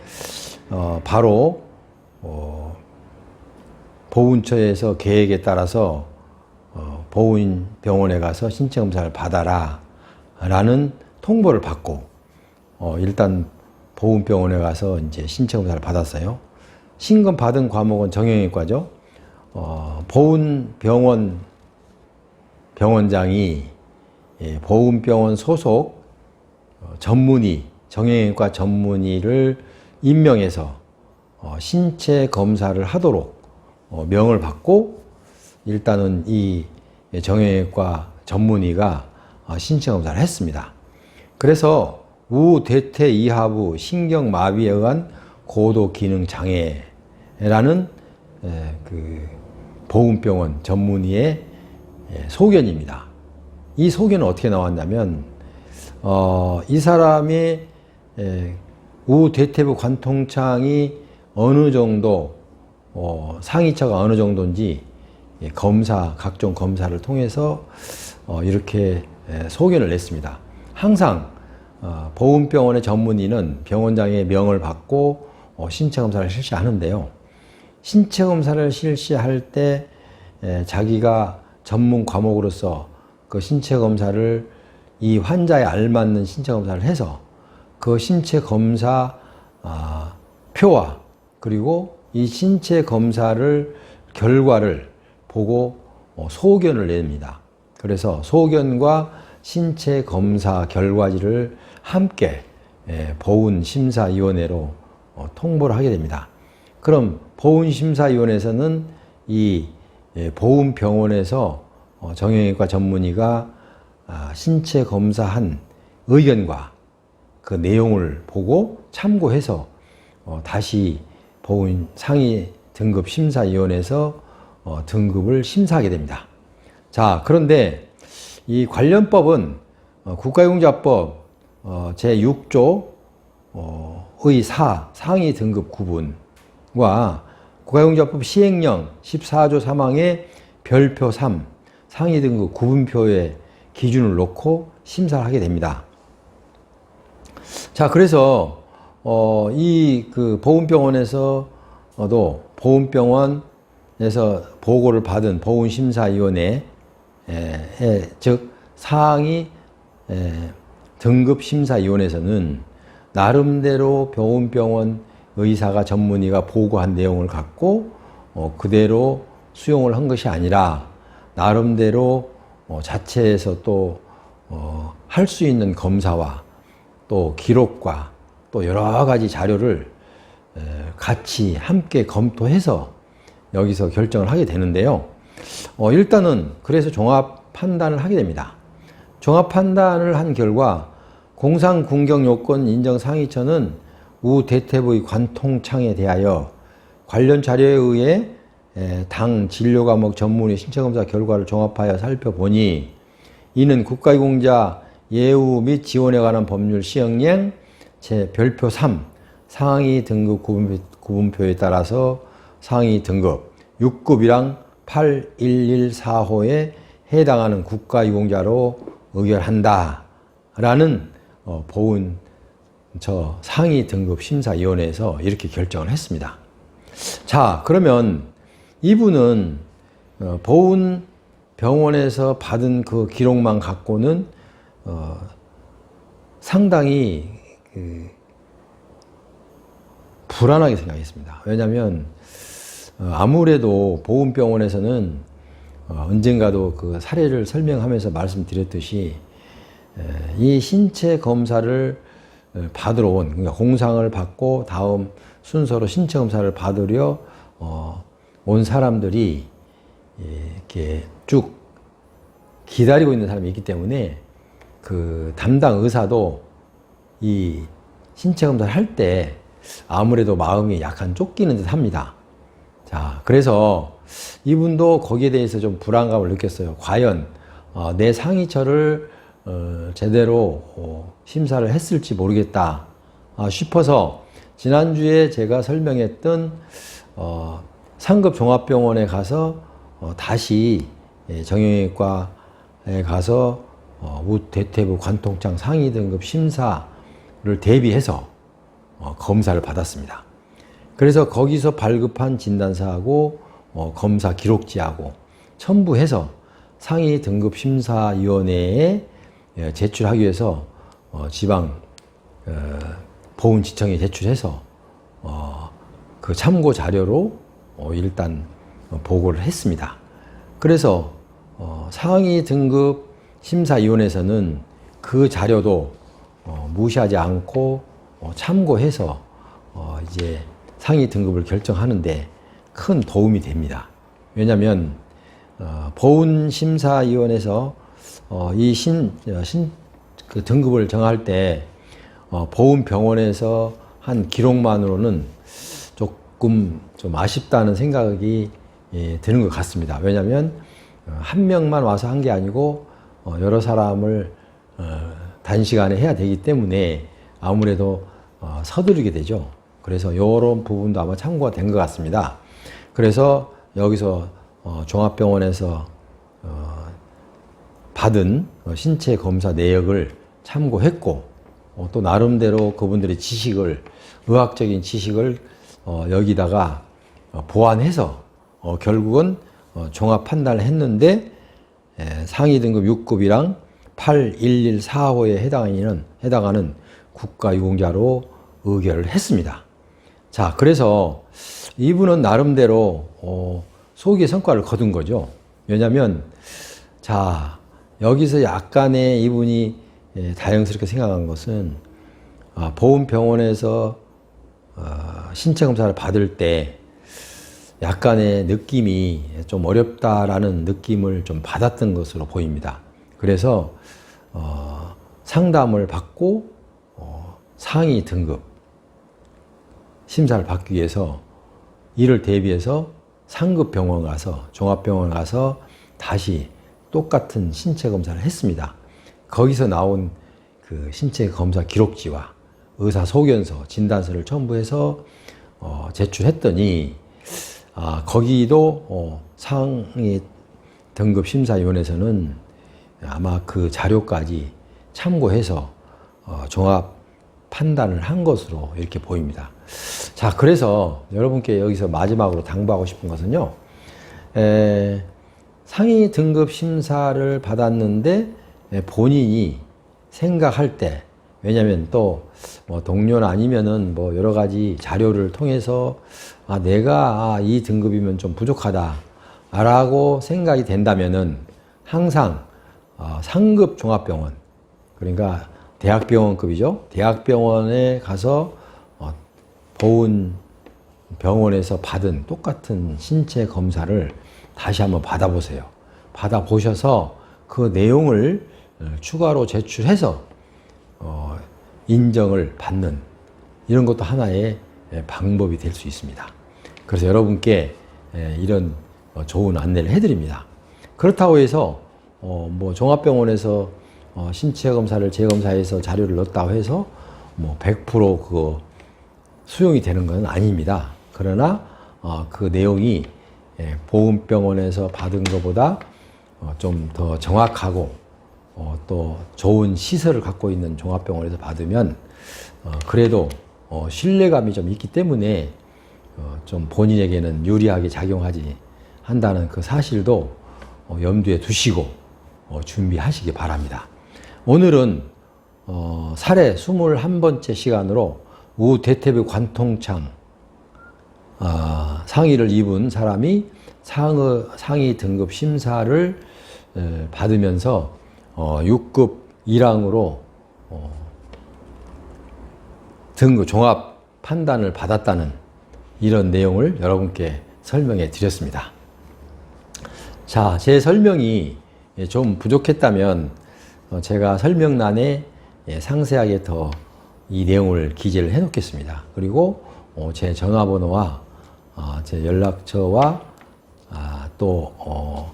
바로 보훈처에서 계획에 따라서 보훈병원에 가서 신체 검사를 받아라 라는 통보를 받고 일단 보훈병원에 가서 이제 신체 검사를 받았어요. 신검 받은 과목은 정형외과죠. 보훈병원 병원장이 보훈병원 소속 전문의, 정형외과 전문의를 임명해서 신체 검사를 하도록 명을 받고 일단은 이 정형외과 전문의가 신체 검사를 했습니다. 그래서 우대퇴 이하부 신경마비에 의한 고도기능장애라는 그 보훈병원 전문의의 소견입니다. 이 소견은 어떻게 나왔냐면 이 사람의 우대퇴부 관통창이 어느 정도 상위처가 어느 정도인지 각종 검사를 통해서 이렇게 소견을 냈습니다. 항상 보훈병원의 전문의는 병원장의 명을 받고 신체 검사를 실시하는데요. 신체 검사를 실시할 때 자기가 전문 과목으로서 그 신체 검사를 이 환자에 알맞는 신체 검사를 해서 그 신체 검사 표와 그리고 이 신체 검사를 결과를 보고 소견을 냅니다. 그래서 소견과 신체 검사 결과지를 함께 보훈심사위원회로 통보를 하게 됩니다. 그럼 보훈심사위원회에서는 이 보훈병원에서 정형외과 전문의가 신체 검사한 의견과 그 내용을 보고 참고해서 다시 보훈 상위 등급 심사위원회에서 등급을 심사하게 됩니다. 자, 그런데 이 관련법은 국가용자법 제6조 의 4 상위 등급 구분과 국가용자법 시행령 14조 3항의 별표 3 상위 등급 구분표의 기준을 놓고 심사를 하게 됩니다. 자, 그래서 이 그 보훈병원에서도 보훈병원에서 보고를 받은 보훈심사위원회 즉 상위 등급심사위원회에서는 나름대로 보훈병원 의사가 전문의가 보고한 내용을 갖고 그대로 수용을 한 것이 아니라 나름대로 자체에서 또 할 수 있는 검사와 또 기록과 또 여러 가지 자료를 같이 함께 검토해서 여기서 결정을 하게 되는데요. 일단은 그래서 종합 판단을 하게 됩니다. 종합 판단을 한 결과 공상군경요건 인정상위처는 우대퇴부의 관통창에 대하여 관련 자료에 의해 당 진료과목 전문의 신체검사 결과를 종합하여 살펴보니 이는 국가유공자 예우 및 지원에 관한 법률 시행령 별표 3 상위 등급 구분표에 따라서 상위 등급 6급이랑 8114호에 해당하는 국가유공자로 의결한다 라는 보훈 상위 등급 심사위원회에서 이렇게 결정을 했습니다. 자, 그러면 이분은 보훈 병원에서 받은 그 기록만 갖고는 상당히 불안하게 생각했습니다. 왜냐하면 아무래도 보훈병원에서는 언젠가도 그 사례를 설명하면서 말씀드렸듯이 이 신체 검사를 받으러 온, 그러니까 공상을 받고 다음 순서로 신체 검사를 받으려 온 사람들이 이렇게 쭉 기다리고 있는 사람이 있기 때문에 그 담당 의사도 이 신체 검사를 할 때 아무래도 마음이 약간 쫓기는 듯 합니다. 자, 그래서 이분도 거기에 대해서 좀 불안감을 느꼈어요. 과연 내 상위처를 제대로 심사를 했을지 모르겠다 싶어서 지난주에 제가 설명했던 상급 종합병원에 가서 다시 정형외과에 가서 우대퇴부 관통장 상위 등급 심사를 대비해서 검사를 받았습니다. 그래서 거기서 발급한 진단서하고 검사 기록지하고 첨부해서 상위 등급 심사위원회에 제출하기 위해서 지방 보훈지청에 제출해서 그 참고 자료로 일단 보고를 했습니다. 그래서 상위 등급 심사위원회에서는 그 자료도 무시하지 않고 참고해서 이제 상위 등급을 결정하는데 큰 도움이 됩니다. 왜냐하면 보훈심사위원회에서 이 그 등급을 정할 때 보훈병원에서 한 기록만으로는 조금 좀 아쉽다는 생각이 드는 것 같습니다. 왜냐하면 한 명만 와서 한 게 아니고 여러 사람을 단시간에 해야 되기 때문에 아무래도 서두르게 되죠. 그래서 이런 부분도 아마 참고가 된 것 같습니다. 그래서 여기서 종합병원에서 받은 신체 검사 내역을 참고했고 또 나름대로 그분들의 지식을 의학적인 지식을 여기다가 보완해서 결국은 종합 판단을 했는데 상위 등급 6급이랑 81145에 해당하는 국가유공자로 의결을 했습니다. 자, 그래서 이분은 나름대로 소기의 성과를 거둔 거죠. 왜냐하면 자, 여기서 약간의 이분이 다행스럽게 생각한 것은 보훈병원에서 신체 검사를 받을 때 약간의 느낌이 좀 어렵다라는 느낌을 좀 받았던 것으로 보입니다. 그래서 상담을 받고 상위 등급 심사를 받기 위해서 이를 대비해서 상급 병원 가서 종합병원 가서 다시 똑같은 신체 검사를 했습니다. 거기서 나온 그 신체 검사 기록지와 의사 소견서, 진단서를 첨부해서 제출했더니 거기도 상위 등급 심사위원회에서는 아마 그 자료까지 참고해서 종합 판단을 한 것으로 이렇게 보입니다. 자, 그래서 여러분께 여기서 마지막으로 당부하고 싶은 것은요, 상위 등급 심사를 받았는데 본인이 생각할 때, 왜냐면 또 뭐 동료나 아니면은 뭐 여러 가지 자료를 통해서 내가 이 등급이면 좀 부족하다 라고 생각이 된다면은 항상 상급 종합병원, 그러니까 대학병원급이죠. 대학병원에 가서 보훈병원에서 받은 똑같은 신체 검사를 다시 한번 받아보세요. 받아보셔서 그 내용을 추가로 제출해서 인정을 받는 이런 것도 하나의 방법이 될 수 있습니다. 그래서 여러분께 이런 좋은 안내를 해드립니다. 그렇다고 해서 뭐 종합병원에서 신체 검사를 재검사해서 자료를 넣었다고 해서 뭐 100% 그거 수용이 되는 건 아닙니다. 그러나 그 내용이 보훈병원에서 받은 것보다 좀 더 정확하고 또 좋은 시설을 갖고 있는 종합병원에서 받으면 그래도 신뢰감이 좀 있기 때문에 좀 본인에게는 유리하게 작용하지 한다는 그 사실도 염두에 두시고 준비하시기 바랍니다. 오늘은 사례 21번째 시간으로 우대퇴부 관통창 상위를 입은 사람이 상위 등급 심사를 받으면서 6급 1항으로 등급 종합 판단을 받았다는 이런 내용을 여러분께 설명해 드렸습니다. 자, 제 설명이 좀 부족했다면 제가 설명란에 상세하게 더 이 내용을 기재를 해 놓겠습니다. 그리고 제 전화번호와 제 연락처와 또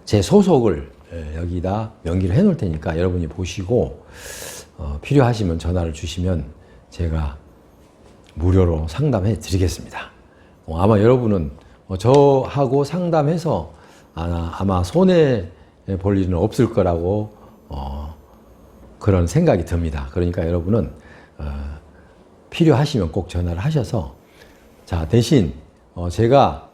제 소속을 여기다 명기를 해 놓을 테니까 여러분이 보시고 필요하시면 전화를 주시면 제가 무료로 상담해 드리겠습니다. 아마 여러분은 저하고 상담해서 아마 손해 볼 일은 없을 거라고 그런 생각이 듭니다. 그러니까 여러분은 필요하시면 꼭 전화를 하셔서 자, 대신 제가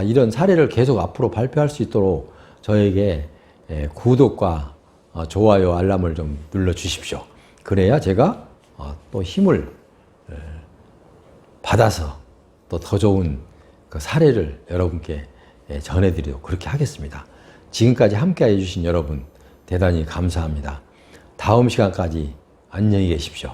이런 사례를 계속 앞으로 발표할 수 있도록 저에게 구독과 좋아요, 알람을 좀 눌러 주십시오. 그래야 제가 또 힘을 받아서 또 더 좋은 그 사례를 여러분께 전해드리도록 그렇게 하겠습니다. 지금까지 함께 해주신 여러분 대단히 감사합니다. 다음 시간까지 안녕히 계십시오.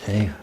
에휴.